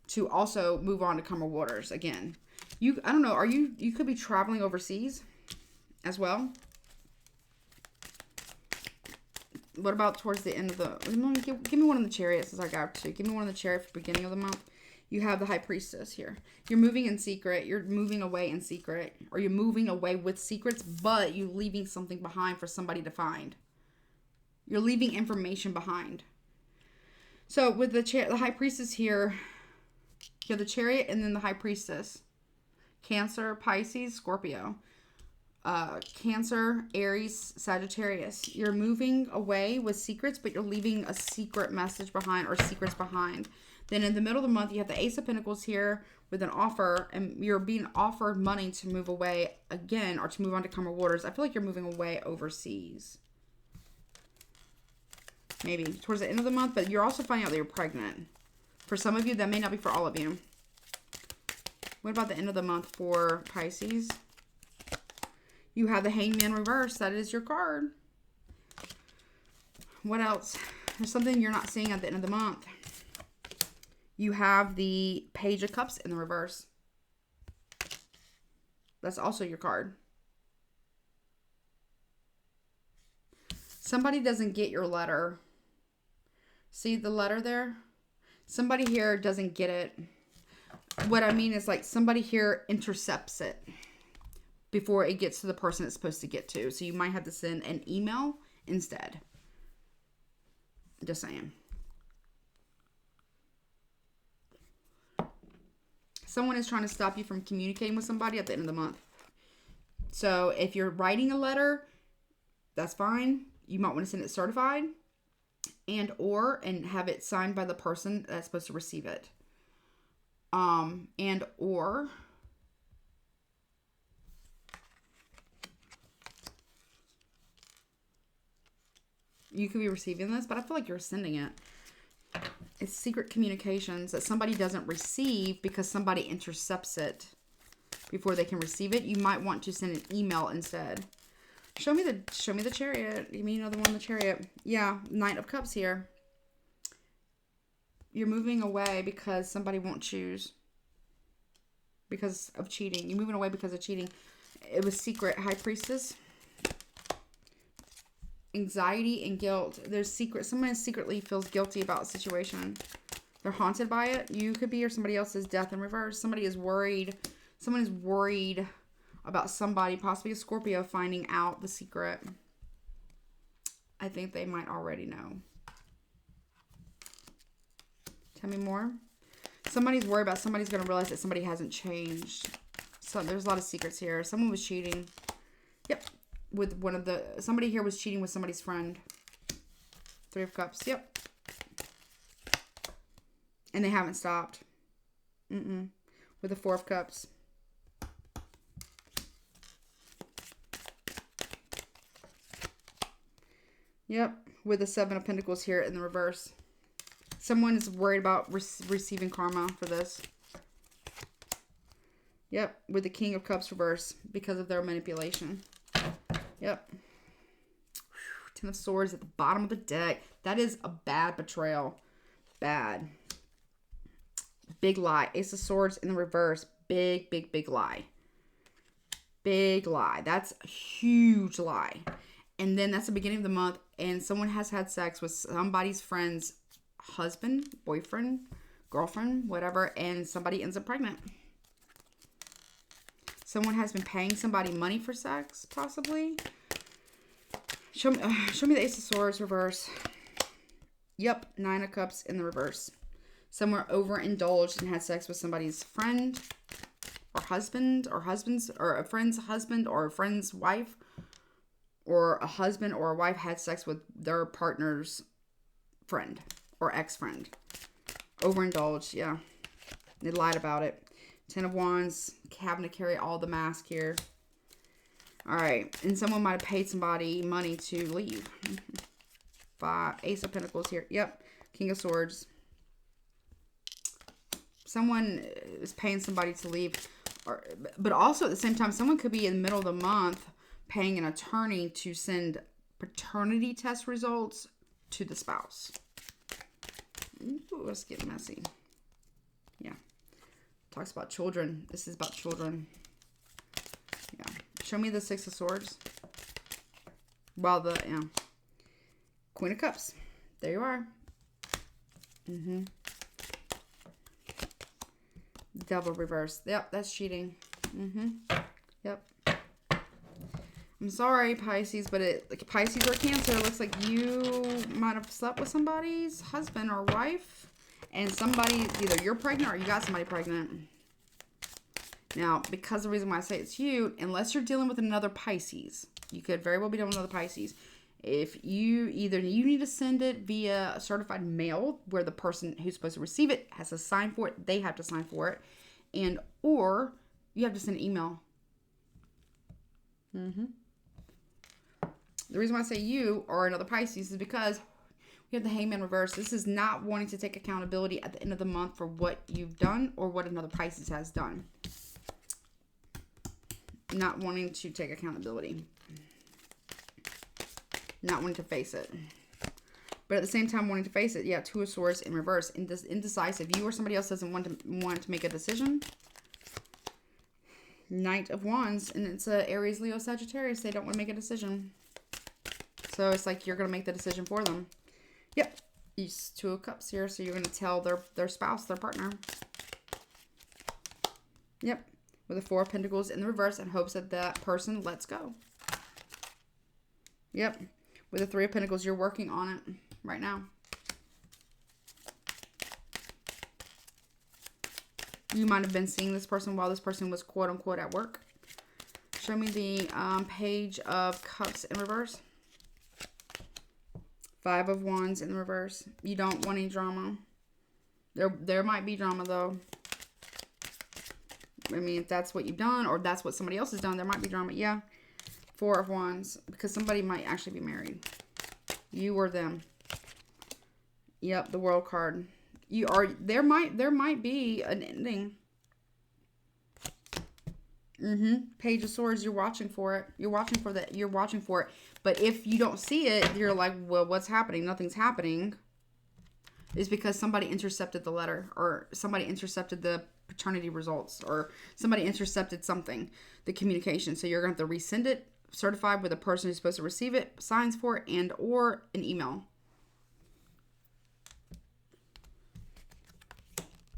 to also move on to calmer waters again. I don't know, you could be traveling overseas as well. What about towards the end of the... Give me one of the Chariots as I got to. Give me one of the Chariots for the beginning of the month. You have the High Priestess here. You're moving in secret. You're moving away in secret. Or you're moving away with secrets, but you're leaving something behind for somebody to find. You're leaving information behind. So with the High Priestess here, you have the Chariot and then the High Priestess. Cancer, Pisces, Scorpio. Cancer, Aries, Sagittarius. You're moving away with secrets, but you're leaving a secret message behind or secrets behind. Then in the middle of the month, you have the Ace of Pentacles here with an offer, and you're being offered money to move away again or to move on to calmer waters. I feel like you're moving away overseas. Maybe towards the end of the month, but you're also finding out that you're pregnant. For some of you, that may not be for all of you. What about the end of the month for Pisces? You have the Hangman reverse. That is your card. What else? There's something you're not seeing at the end of the month. You have the Page of Cups in the reverse. That's also your card. Somebody doesn't get your letter. See the letter there? Somebody here doesn't get it. What I mean is like somebody here intercepts it before it gets to the person it's supposed to get to. So you might have to send an email instead. Just saying. Someone is trying to stop you from communicating with somebody at the end of the month. So if you're writing a letter, that's fine. You might want to send it certified and have it signed by the person that's supposed to receive it. You could be receiving this, but I feel like you're sending it. It's secret communications that somebody doesn't receive because somebody intercepts it before they can receive it. You might want to send an email instead. Show me the Chariot. Give me another one, the Chariot. Yeah, Knight of Cups here. You're moving away because somebody won't choose. Because of cheating. You're moving away because of cheating. It was secret. High Priestess. Anxiety and guilt. There's secret. Someone secretly feels guilty about a situation. They're haunted by it. You could be, or somebody else's death in reverse. Somebody is worried. Someone is worried about somebody, possibly a Scorpio, finding out the secret. I think they might already know. Tell me more. Somebody's worried about somebody's going to realize that somebody hasn't changed. So there's a lot of secrets here. Someone was cheating. Yep. With somebody here was cheating with somebody's friend. Three of Cups. Yep. And they haven't stopped. With the Four of Cups. Yep. With the Seven of Pentacles here in the reverse. Someone is worried about receiving karma for this. Yep. With the King of Cups reverse because of their manipulation. Yep. Ten of Swords at the bottom of the deck. That is a bad betrayal. Bad. Big lie. Ace of Swords in the reverse. Big, big, big lie. Big lie. That's a huge lie. And then that's the beginning of the month, and someone has had sex with somebody's friend's husband, boyfriend, girlfriend, whatever, and somebody ends up pregnant. Someone has been paying somebody money for sex, possibly. Show me the Ace of Swords reverse. Yep, Nine of Cups in the reverse. Someone overindulged and had sex with somebody's friend or husband or a friend's husband or a friend's wife or a husband or a wife had sex with their partner's friend or ex-friend. Overindulged, yeah. They lied about it. 10 of Wands, having to carry all the mask here. All right, and someone might have paid somebody money to leave. Ace of Pentacles here. Yep, King of Swords. Someone is paying somebody to leave. But also at the same time, someone could be in the middle of the month paying an attorney to send paternity test results to the spouse. Ooh, let's get messy. Yeah. Talks about children. This is about children. Yeah. Show me the Six of Swords. Well, yeah. Queen of Cups. There you are. Devil reverse. Yep, that's cheating. Yep. I'm sorry, Pisces, but Pisces or Cancer, it looks like you might have slept with somebody's husband or wife, and somebody, either you're pregnant or you got somebody pregnant. Now, because the reason why I say it's you, unless you're dealing with another Pisces, you could very well be dealing with another Pisces. If you need to send it via a certified mail where the person who's supposed to receive it has to sign for it, they have to sign for it, and or you have to send an email. The reason why I say you or another Pisces is because we have the Hangman reverse. This is not wanting to take accountability at the end of the month for what you've done or what another Pisces has done. Not wanting to take accountability. Not wanting to face it. But at the same time wanting to face it. Yeah, Two of Swords in reverse. Indecisive. You or somebody else doesn't want to make a decision. Knight of Wands. And it's a Aries, Leo, Sagittarius. They don't want to make a decision. So it's like you're going to make the decision for them. Yep. Two of Cups here. So you're going to tell their spouse, their partner. Yep. With the Four of Pentacles in the reverse in hopes that that person lets go. Yep. With the Three of Pentacles, you're working on it right now. You might have been seeing this person while this person was quote unquote at work. Show me the Page of Cups in reverse. Five of Wands in the reverse. You don't want any drama. There might be drama though. I mean, if that's what you've done or that's what somebody else has done, there might be drama. Yeah. Four of Wands, because somebody might actually be married. You or them. Yep, the World card. There might be an ending. Page of Swords, you're watching for it. You're watching for it. But if you don't see it, you're like, well, what's happening? Nothing's happening. It's because somebody intercepted the letter, or somebody intercepted the paternity results, or somebody intercepted something, the communication. So you're going to have to resend it, certified with the person who's supposed to receive it, signs for it, and or an email.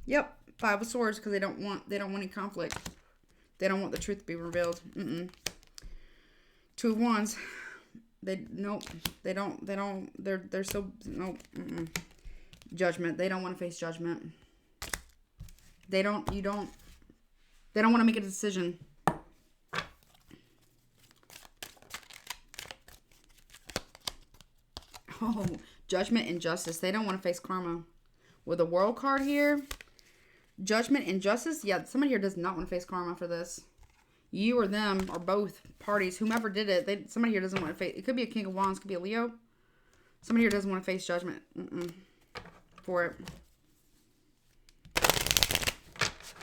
Yep, Five of Swords, because they don't want any conflict. They don't want the truth to be revealed. Two of Wands. They're still Judgment. They don't want to face judgment. They don't want to make a decision. Oh, Judgment and Justice. They don't want to face karma. With a World card here, Judgment and Justice. Yeah, somebody here does not want to face karma for this. You or them or both parties, whomever did it, somebody here doesn't want to face. It could be a King of Wands, could be a Leo. Somebody here doesn't want to face judgment for it.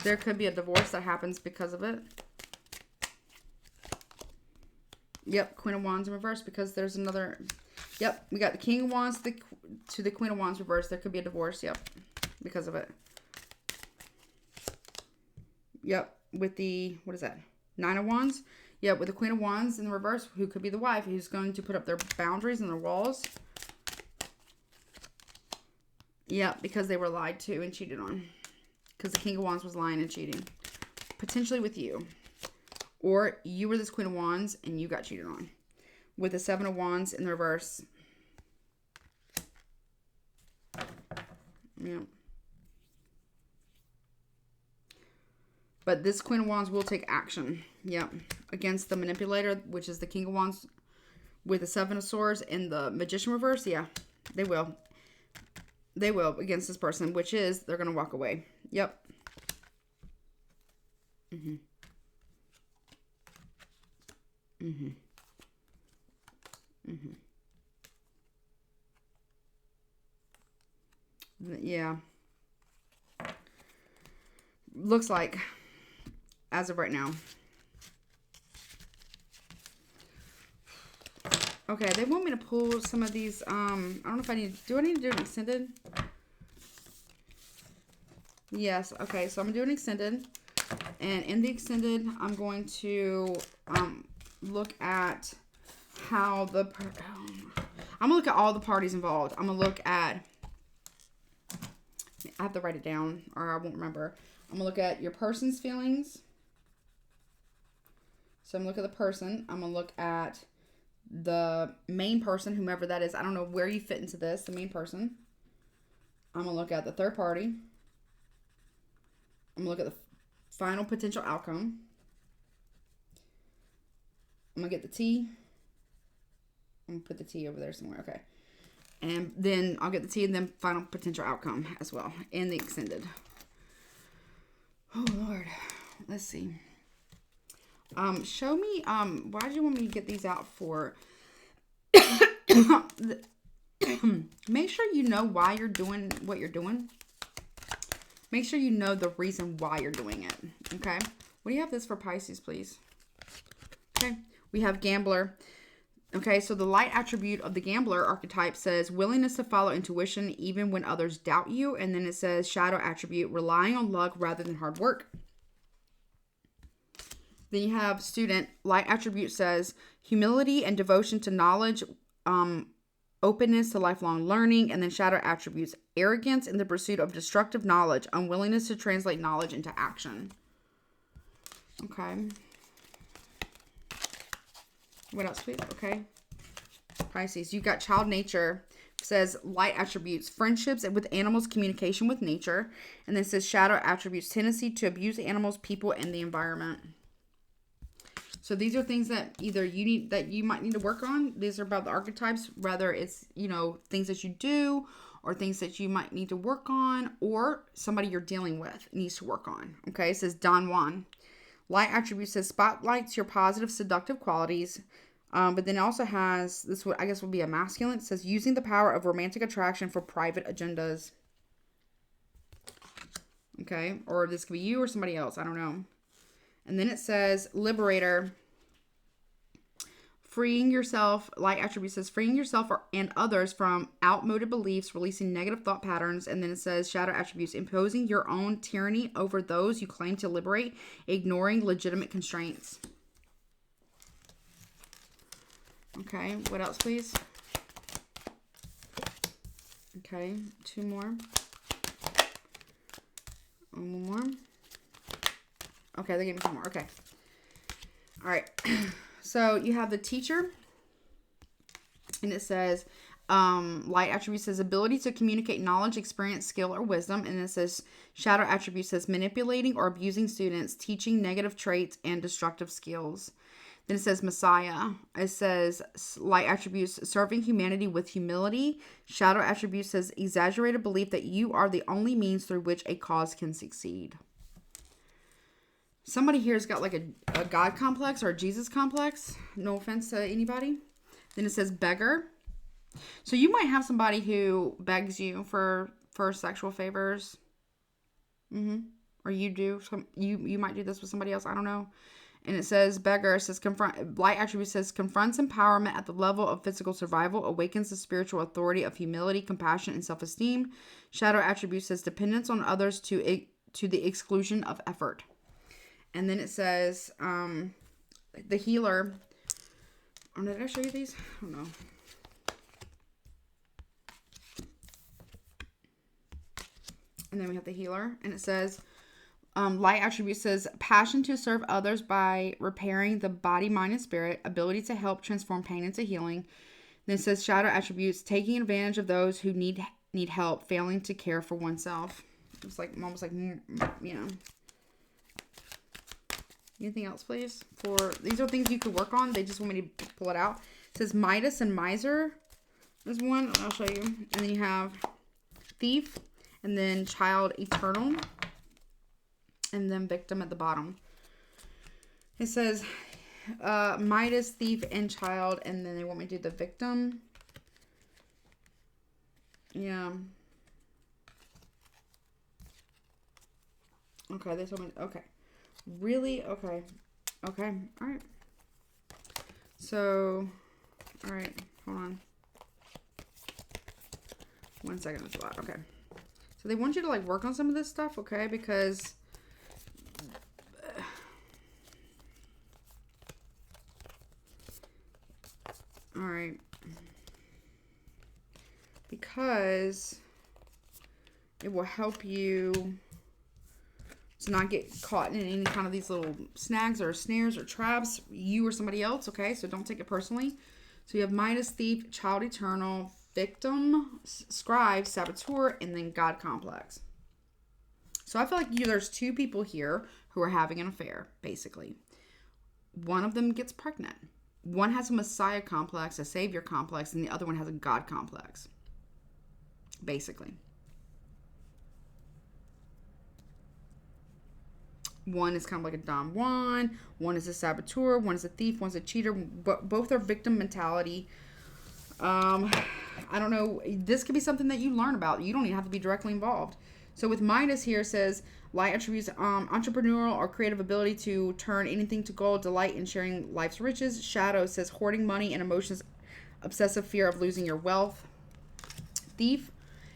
There could be a divorce that happens because of it. Yep, Queen of Wands in reverse, because there's another. Yep, we got the King of Wands to the Queen of Wands reverse. There could be a divorce. Yep, because of it. Yep, with the, what is that? Nine of Wands. Yep, with the Queen of Wands in the reverse, who could be the wife, who's going to put up their boundaries and their walls. Yep, because they were lied to and cheated on. Because the King of Wands was lying and cheating. Potentially with you. Or you were this Queen of Wands and you got cheated on. With the Seven of Wands in the reverse. Yep. But this Queen of Wands will take action. Yep. Against the manipulator, which is the King of Wands. with the Seven of Swords and the Magician reverse, yeah, they will. They will against this person, which is they're going to walk away. Yep. Mm-hmm. Mm-hmm. Mm-hmm. Yeah. Looks like, as of right now. Okay, they want me to pull some of these, I don't know if I need, do I need to do an extended? Yes, okay, so I'm going to do an extended. And in the extended, I'm going to look at how I'm going to look at all the parties involved. I'm going to look at, I have to write it down or I won't remember. I'm going to look at your person's feelings. So I'm going to look at the person. I'm going to look at the main person, whomever that is. I don't know where you fit into this, the main person. I'm going to look at the third party. I'm going to look at the final potential outcome. I'm going to get the T. I'm going to put the T over there somewhere. Okay. And then I'll get the T and then final potential outcome as well in the extended. Oh, Lord. Let's see. Show me, why did you want me to get these out for? Make sure you know why you're doing what you're doing. Make sure you know the reason why you're doing it. Okay. What do you have this for Pisces, please? Okay. We have gambler. Okay. So the light attribute of the gambler archetype says willingness to follow intuition even when others doubt you. And then it says shadow attribute, relying on luck rather than hard work. Then you have student. Light attribute says humility and devotion to knowledge, openness to lifelong learning. And then shadow attributes, arrogance in the pursuit of destructive knowledge, unwillingness to translate knowledge into action. Okay. What else, please? Okay. Pisces, you got child nature. Says light attributes, friendships with animals, communication with nature. And then it says shadow attributes, tendency to abuse animals, people, and the environment. So these are things that either you might need to work on. These are about the archetypes, whether it's, things that you do or things that you might need to work on or somebody you're dealing with needs to work on. Okay, it says Don Juan. Light attribute says spotlights your positive seductive qualities. But then it also has, this would, I guess would be a masculine. It says using the power of romantic attraction for private agendas. Okay, or this could be you or somebody else. I don't know. And then it says liberator, freeing yourself. Light attribute says freeing yourself and others from outmoded beliefs, releasing negative thought patterns. And then it says shadow attributes, imposing your own tyranny over those you claim to liberate, ignoring legitimate constraints. Okay, what else, please? Okay, two more. One more. Okay, they gave me 2 more. Okay. All right. So you have the teacher. And it says, light attribute says ability to communicate knowledge, experience, skill, or wisdom. And it says shadow attribute says manipulating or abusing students, teaching negative traits and destructive skills. Then it says Messiah. It says light attributes, serving humanity with humility. Shadow attribute says exaggerated belief that you are the only means through which a cause can succeed. Somebody here has got like a God complex or a Jesus complex. No offense to anybody. Then it says beggar. So you might have somebody who begs you for sexual favors. Or you do. You might do this with somebody else. I don't know. And it says beggar. It says confront. Light attribute says confronts empowerment at the level of physical survival. Awakens the spiritual authority of humility, compassion, and self-esteem. Shadow attribute says dependence on others to the exclusion of effort. And then it says, the healer. Oh, did I show you these? I don't know. And then we have the healer. And it says, light attribute says, passion to serve others by repairing the body, mind, and spirit. Ability to help transform pain into healing. Then it says, shadow attributes, taking advantage of those who need help, failing to care for oneself. It's like, almost like, Anything else, please? These are things you could work on. They just want me to pull it out. It says Midas and Miser is one. I'll show you. And then you have Thief, and then Child Eternal, and then Victim at the bottom. It says Midas, Thief, and Child, and then they want me to do the Victim. Yeah. Okay, they told me. Okay. Really? Okay. Okay. All right. So, all right. Hold on. 1 second. That's a lot. Okay. So they want you to like work on some of this stuff, okay? Because all right. Because it will help you to not get caught in any kind of these little snags or snares or traps, you or somebody else, okay? So don't take it personally. So you have Midas, Thief, Child Eternal, Victim, Scribe, Saboteur, and then God Complex. So I feel like there's two people here who are having an affair, basically. One of them gets pregnant. One has a Messiah complex, a Savior complex, and the other one has a God complex. Basically. One is kind of like a Don Juan. One is a saboteur. One is a thief. One's a cheater. But both are victim mentality. I don't know. This could be something that you learn about. You don't even have to be directly involved. So with Midas here, it says light attributes entrepreneurial or creative ability to turn anything to gold, delight in sharing life's riches. Shadow says hoarding money and emotions, obsessive fear of losing your wealth. Thief.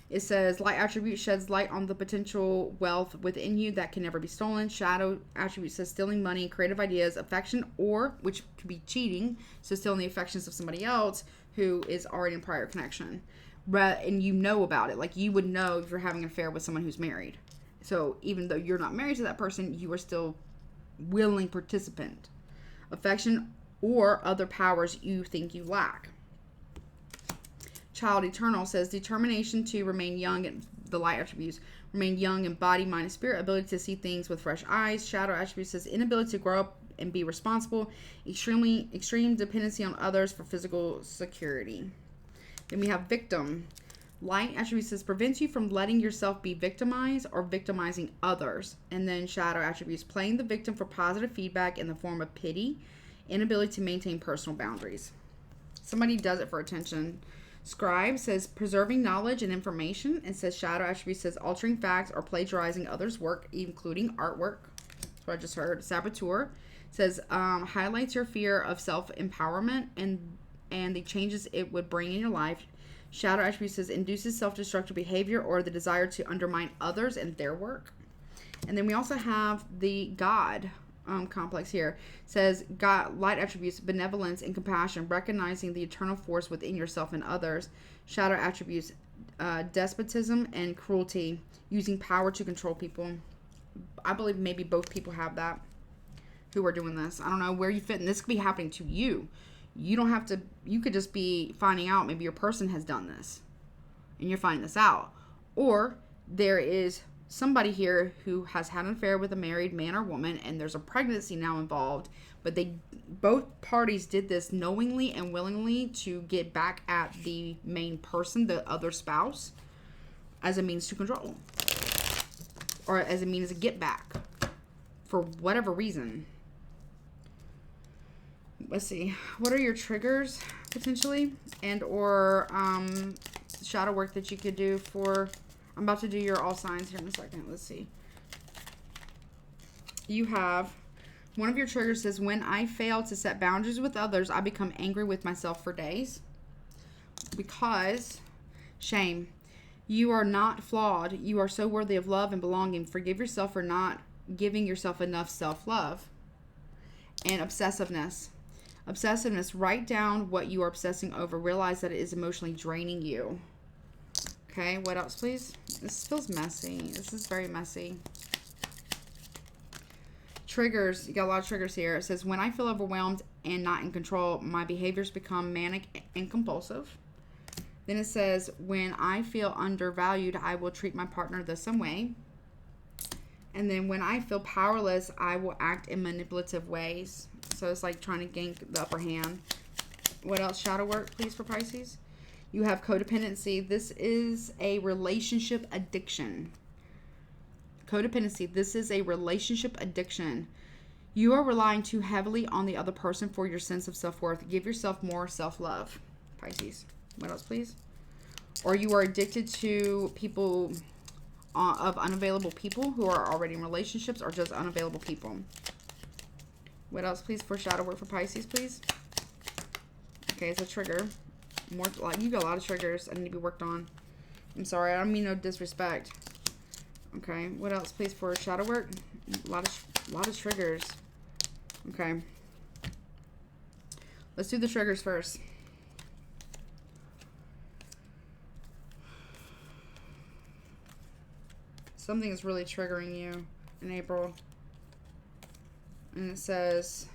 It says, light attribute sheds light on the potential wealth within you that can never be stolen. Shadow attribute says stealing money, creative ideas, affection, or, which could be cheating, so stealing the affections of somebody else who is already in prior connection. And you know about it. Like, you would know if you're having an affair with someone who's married. So, even though you're not married to that person, you are still willing participant. Affection or other powers you think you lack. Child Eternal says determination to remain young, and the light attributes remain young in body, mind, and spirit, ability to see things with fresh eyes. Shadow attribute says inability to grow up and be responsible, extreme dependency on others for physical security. Then we have Victim. Light attribute says prevents you from letting yourself be victimized or victimizing others. And then Shadow attributes playing the victim for positive feedback in the form of pity, inability to maintain personal boundaries. Somebody does it for attention. Scribe says preserving knowledge and information, and says shadow attribute says altering facts or plagiarizing others' work, including artwork. That's what I just heard. Saboteur says highlights your fear of self-empowerment and the changes it would bring in your life. Shadow attribute says induces self-destructive behavior or the desire to undermine others and their work. And then we also have the God complex here. Says God, light attributes benevolence and compassion, recognizing the eternal force within yourself and others. Shadow attributes despotism and cruelty, using power to control people. I believe maybe both people have that who are doing this. I don't know where you fit, and this could be happening to you. You don't have to, you could just be finding out maybe your person has done this and you're finding this out. Or there is somebody here who has had an affair with a married man or woman, and there's a pregnancy now involved, but both parties did this knowingly and willingly to get back at the main person, the other spouse, as a means to control, or as a means to get back for whatever reason. Let's see, what are your triggers potentially, and or shadow work that you could do for, I'm about to do your all signs here in a second. Let's see. You have, one of your triggers says, when I fail to set boundaries with others, I become angry with myself for days. Because, shame. You are not flawed. You are so worthy of love and belonging. Forgive yourself for not giving yourself enough self-love. And obsessiveness. Obsessiveness, write down what you are obsessing over. Realize that it is emotionally draining you. Okay, what else, please? This feels messy. This is very messy. Triggers. You got a lot of triggers here. It says, when I feel overwhelmed and not in control, my behaviors become manic and compulsive. Then it says, when I feel undervalued, I will treat my partner the same way. And then when I feel powerless, I will act in manipulative ways. So it's like trying to gain the upper hand. What else? Shadow work, please, for Pisces. You have codependency. This is a relationship addiction. Codependency. This is a relationship addiction. You are relying too heavily on the other person for your sense of self-worth. Give yourself more self-love, Pisces. What else, please? Or you are addicted to people, of unavailable people who are already in relationships, or just unavailable people. What else, please, for shadow work for Pisces, please? Okay, it's a trigger. More, like, you got a lot of triggers that need to be worked on. I'm sorry, I don't mean no disrespect. Okay, what else, please, for shadow work? A lot of triggers. Okay. Let's do the triggers first. Something is really triggering you in April. And it says,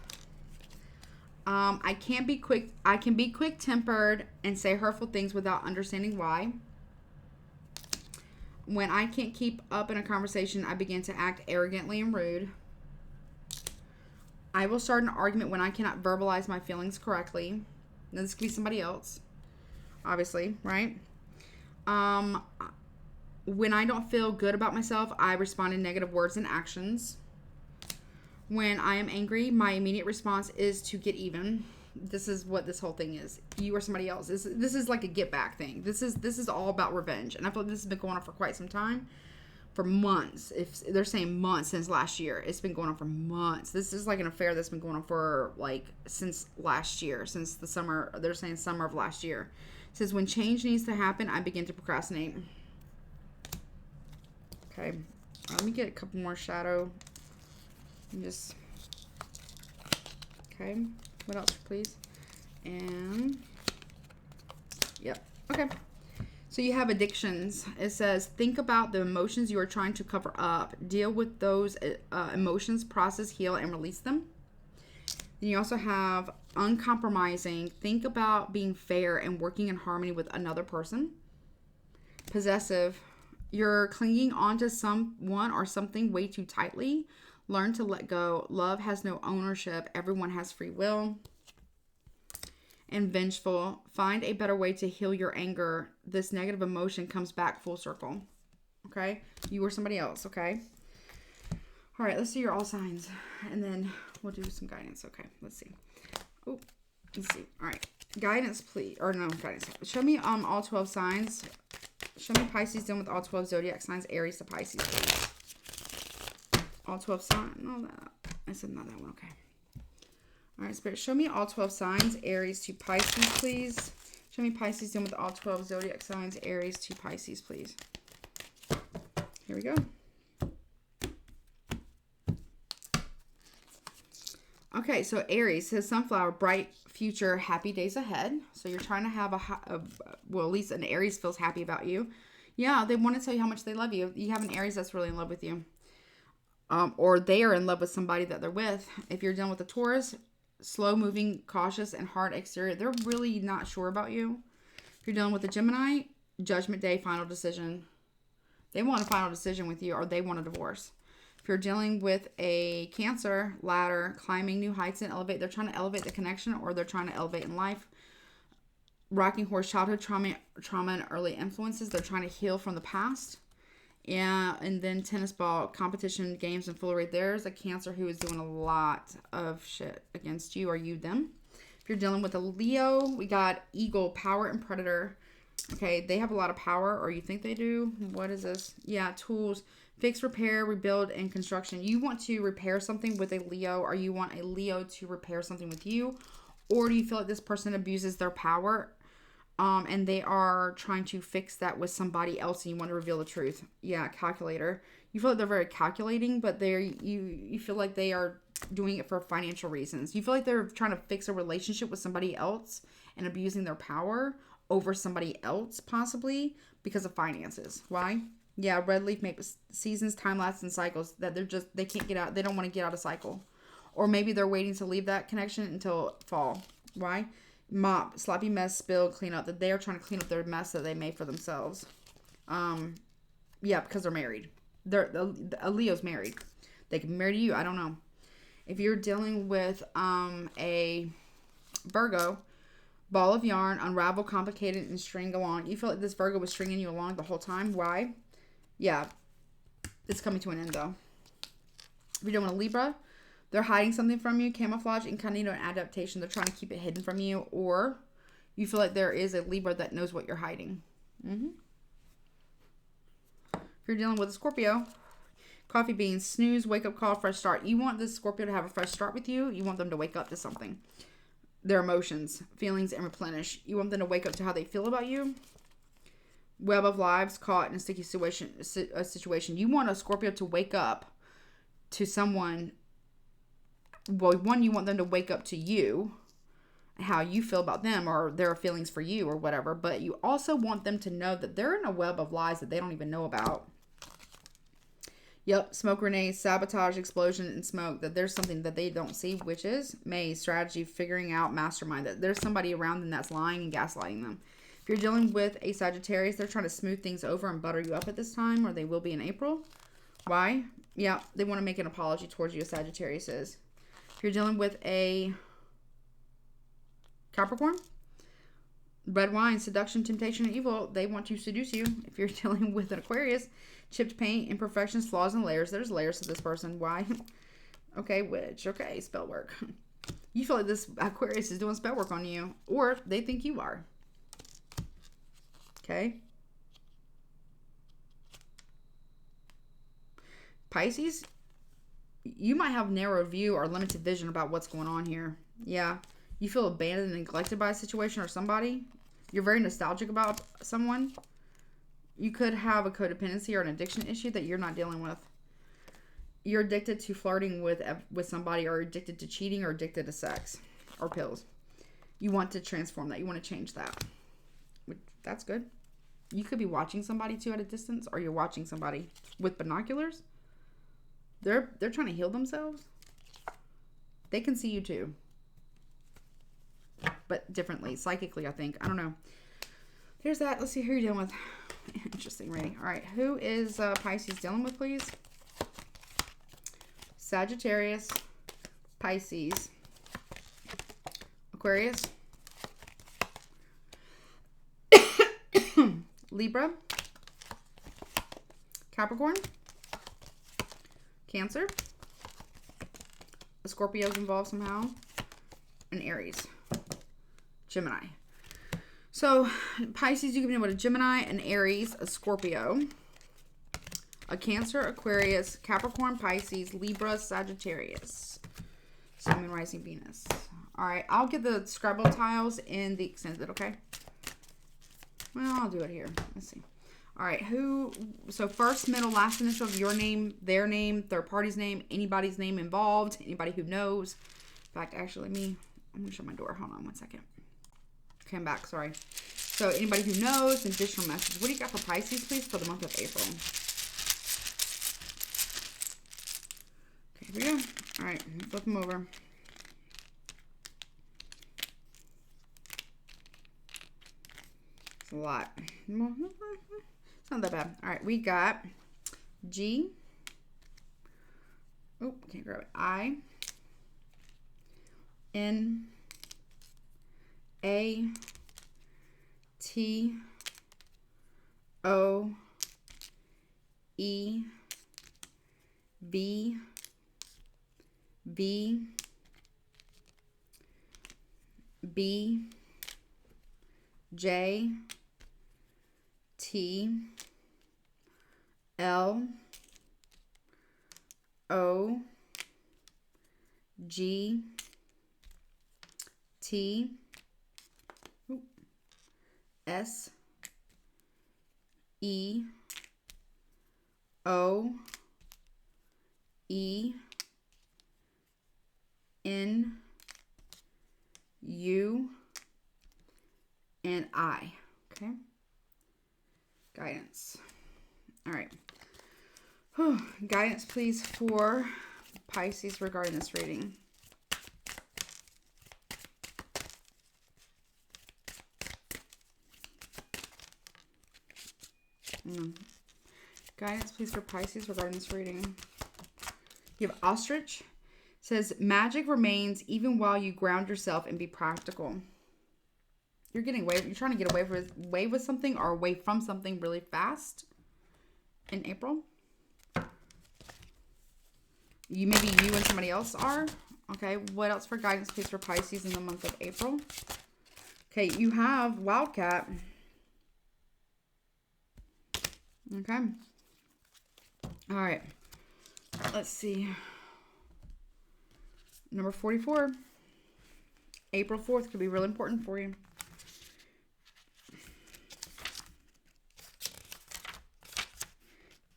I can be quick-tempered and say hurtful things without understanding why. When I can't keep up in a conversation, I begin to act arrogantly and rude. I will start an argument when I cannot verbalize my feelings correctly. Now, this could be somebody else, obviously, right? When I don't feel good about myself, I respond in negative words and actions. When I am angry, my immediate response is to get even. This is what this whole thing is. You or somebody else. This is like a get back thing. This is all about revenge. And I feel like this has been going on for quite some time. For months. If they're saying months, since last year. It's been going on for months. This is like an affair that's been going on for like since last year. Since the summer. They're saying summer of last year. It says, when change needs to happen, I begin to procrastinate. Okay. Let me get a couple more shadow. Just, okay, what else, please? And, yep, okay. So you have addictions. It says, think about the emotions you are trying to cover up. Deal with those emotions, process, heal, and release them. Then you also have uncompromising. Think about being fair and working in harmony with another person. Possessive. You're clinging onto someone or something way too tightly. Learn to let go. Love has no ownership. Everyone has free will. And vengeful. Find a better way to heal your anger. This negative emotion comes back full circle. Okay? You or somebody else, okay? All right, let's do your all signs. And then we'll do some guidance. Okay, let's see. Oh, let's see. All right. Guidance, please. Or no, guidance. Show me all 12 signs. Show me Pisces done with all 12 zodiac signs. Aries to Pisces, please. All 12 signs. No, that. I said not that one. Okay. All right, Spirit. Show me all 12 signs. Aries to Pisces, please. Show me Pisces done with all 12 zodiac signs. Aries to Pisces, please. Here we go. Okay, so Aries says sunflower, bright future, happy days ahead. So you're trying to have well, at least an Aries feels happy about you. Yeah, they want to tell you how much they love you. You have an Aries that's really in love with you. Or they are in love with somebody that they're with. If you're dealing with a Taurus, slow moving, cautious, and hard exterior, they're really not sure about you. If you're dealing with a Gemini, judgment day, final decision. They want a final decision with you, or they want a divorce. If you're dealing with a Cancer, ladder, climbing new heights and elevate, they're trying to elevate the connection, or they're trying to elevate in life. Rocking horse, childhood trauma and early influences. They're trying to heal from the past. Yeah, and then tennis ball, competition, games, and foolery. There's a Cancer who is doing a lot of shit against you, or you them. If you're dealing with a Leo, we got eagle, power, and predator. Okay, they have a lot of power, or you think they do. What is this? Yeah, tools, fix, repair, rebuild, and construction. You want to repair something with a Leo, or you want a Leo to repair something with you, or do you feel like this person abuses their power? And they are trying to fix that with somebody else, and you want to reveal the truth. Yeah, calculator. You feel like they're very calculating, but you feel like they are doing it for financial reasons. You feel like they're trying to fix a relationship with somebody else and abusing their power over somebody else, possibly because of finances. Why? Yeah, red leaf makes seasons, time lapse, and cycles that they can't get out. They don't want to get out of cycle, or maybe they're waiting to leave that connection until fall. Why? Mop, sloppy mess, spill, clean up. That they are trying to clean up their mess that they made for themselves. Yeah, because they're married. A Leo's married. They can be married to you. I don't know. If you're dealing with a Virgo, Ball of yarn, unravel, complicated, and string along. You feel like this Virgo was stringing you along the whole time. Why? Yeah. It's coming to an end, though. If you're doing a Libra, they're hiding something from you. Camouflage, incognito, and adaptation. They're trying to keep it hidden from you. Or you feel like there is a Libra that knows what you're hiding. If you're dealing with a Scorpio, coffee beans, snooze, wake up call, fresh start. You want this Scorpio to have a fresh start with you. You want them to wake up to something. Their emotions, feelings, and replenish. You want them to wake up to how they feel about you. Web of lives, caught in a sticky situation. You want a Scorpio to wake up to someone. Well, one, you want them to wake up to you, how you feel about them or their feelings for you or whatever. But you also want them to know that they're in a web of lies that they don't even know about. Yep, smoke grenades, sabotage, explosion, and smoke. That there's something that they don't see, which is maze, strategy, figuring out, mastermind. That there's somebody around them that's lying and gaslighting them. If you're dealing with a Sagittarius, they're trying to smooth things over and butter you up at this time, or they will be in April. Why? Yeah, they want to make an apology towards you, Sagittarius is. If you're dealing with a Capricorn, red wine, seduction, temptation, and evil, they want to seduce you. If you're dealing with an Aquarius, chipped paint, imperfections, flaws, and layers. There's layers to this person. Why? Okay, witch. Okay, spell work. You feel like this Aquarius is doing spell work on you, or they think you are. Okay. Pisces, you might have narrow view or limited vision about what's going on here. Yeah. You feel abandoned and neglected by a situation or somebody. You're very nostalgic about someone. You could have a codependency or an addiction issue that you're not dealing with. You're addicted to flirting with somebody, or addicted to cheating, or addicted to sex or pills. You want to transform that. You want to change that. That's good. You could be watching somebody too at a distance, or you're watching somebody with binoculars. They're trying to heal themselves. They can see you too, but differently, psychically, I think. I don't know. There's that. Let's see who you're dealing with. Interesting reading. All right. Who is Pisces dealing with, please? Sagittarius, Pisces, Aquarius, Libra, Capricorn, Cancer, a Scorpio is involved somehow, and Aries, Gemini. So, Pisces, you can be dealing with a Gemini, an Aries, a Scorpio, a Cancer, Aquarius, Capricorn, Pisces, Libra, Sagittarius. Sun, Moon, Rising, Venus. All right, I'll get the Scrabble tiles in the extended, okay? Well, I'll do it here. Let's see. All right, so first, middle, last initial of your name, their name, third party's name, anybody's name involved, anybody who knows. In fact, actually, I'm going to shut my door. Hold on one second. Okay, I'm back. Sorry. So anybody who knows, additional message. What do you got for Pisces, please, for the month of April? Okay, here we go. All right, flip them over. It's a lot. It's not that bad. All right, we got G. Oh, can't grab it. I. N. A. T. O. E. V. B. B. J. T. L. O. G. T. S. E. O. E. N. U. And I. Okay. Guidance. All right. Whew. Guidance, please, for Pisces regarding this reading. Guidance, please, for Pisces regarding this reading. You have Ostrich. It says, magic remains even while you ground yourself and be practical. You're trying to get away with something or away from something really fast in April. Maybe you and somebody else are. Okay, what else for guidance, please, for Pisces in the month of April? Okay, you have Wildcat. Okay. All right. Let's see. Number 44. April 4th could be really important for you.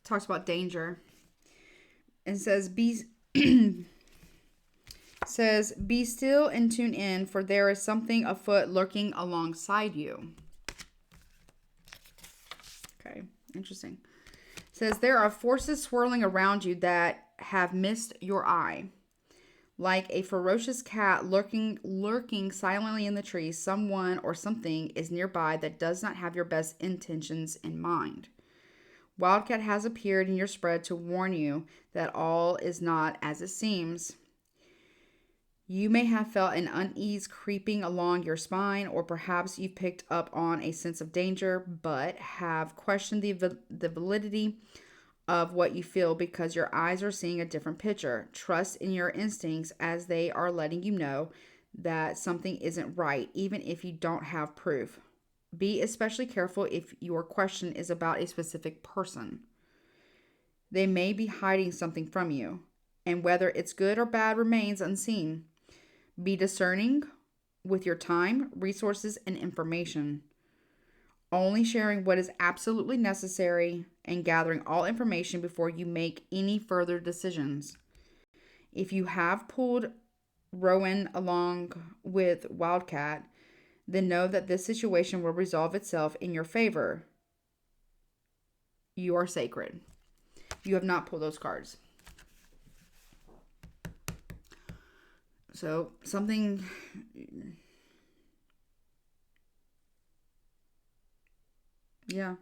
Talks about danger. And says, be still and tune in, for there is something afoot lurking alongside you. Okay, interesting. Says, there are forces swirling around you that have missed your eye. Like a ferocious cat lurking silently in the trees, someone or something is nearby that does not have your best intentions in mind. Wildcat has appeared in your spread to warn you that all is not as it seems. You may have felt an unease creeping along your spine, or perhaps you've picked up on a sense of danger, but have questioned the validity of what you feel because your eyes are seeing a different picture. Trust in your instincts as they are letting you know that something isn't right, even if you don't have proof. Be especially careful if your question is about a specific person. They may be hiding something from you, and whether it's good or bad remains unseen. Be discerning with your time, resources, and information. Only sharing what is absolutely necessary and gathering all information before you make any further decisions. If you have pulled Rowan along with Wildcat, then know that this situation will resolve itself in your favor. You are sacred. You have not pulled those cards. So something... Yeah.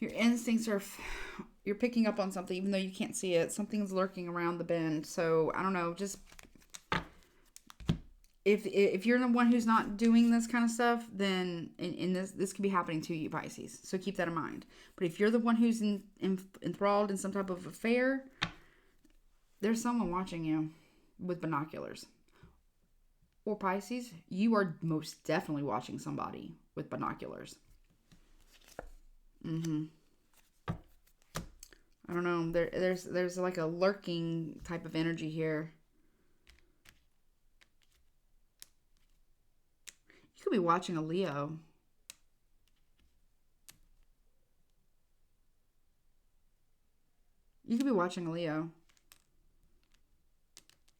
Your instincts are... You're picking up on something even though you can't see it. Something's lurking around the bend. So, I don't know, just... If you're the one who's not doing this kind of stuff, then in this could be happening to you, Pisces. So keep that in mind. But if you're the one who's enthralled in some type of affair, there's someone watching you with binoculars. Or Pisces, you are most definitely watching somebody with binoculars. I don't know. There's like a lurking type of energy here. You could be watching a Leo. You could be watching a Leo.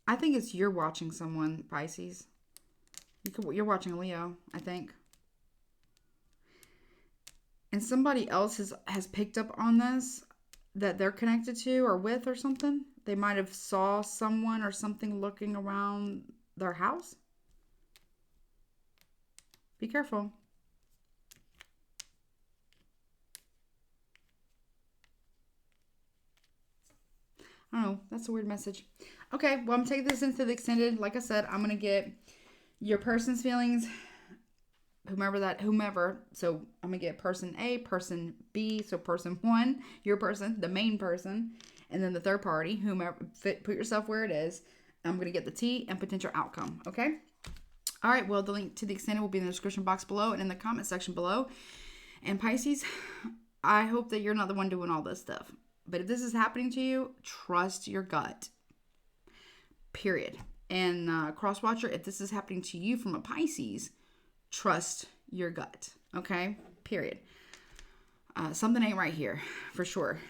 I think it's you're watching someone, Pisces. You're watching a Leo, I think. And somebody else has picked up on this that they're connected to or with or something. They might have saw someone or something looking around their house. Be careful. I don't know. That's a weird message. Okay, well, I'm taking this into the extended. Like I said, I'm going to get your person's feelings, whomever. So I'm going to get person A, person B. So person 1, your person, the main person. And then the third party, whomever. Put yourself where it is. I'm going to get the T and potential outcome. Okay? All right, well, the link to the extended will be in the description box below and in the comment section below. And Pisces, I hope that you're not the one doing all this stuff. But if this is happening to you, trust your gut. Period. And Crosswatcher, if this is happening to you from a Pisces, trust your gut. Okay? Period. Something ain't right here, for sure.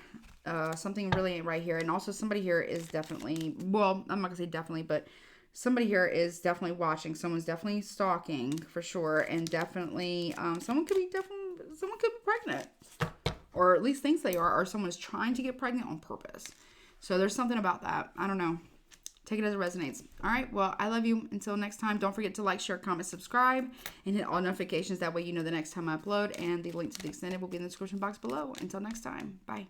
Something really ain't right here. And also somebody here is definitely, well, I'm not going to say definitely, but somebody here is definitely watching. Someone's definitely stalking, for sure. And definitely, someone could be pregnant. Or at least thinks they are. Or someone's trying to get pregnant on purpose. So there's something about that. I don't know. Take it as it resonates. All right. Well, I love you. Until next time, don't forget to like, share, comment, subscribe, and hit all notifications. That way you know the next time I upload. And the link to the extended will be in the description box below. Until next time. Bye.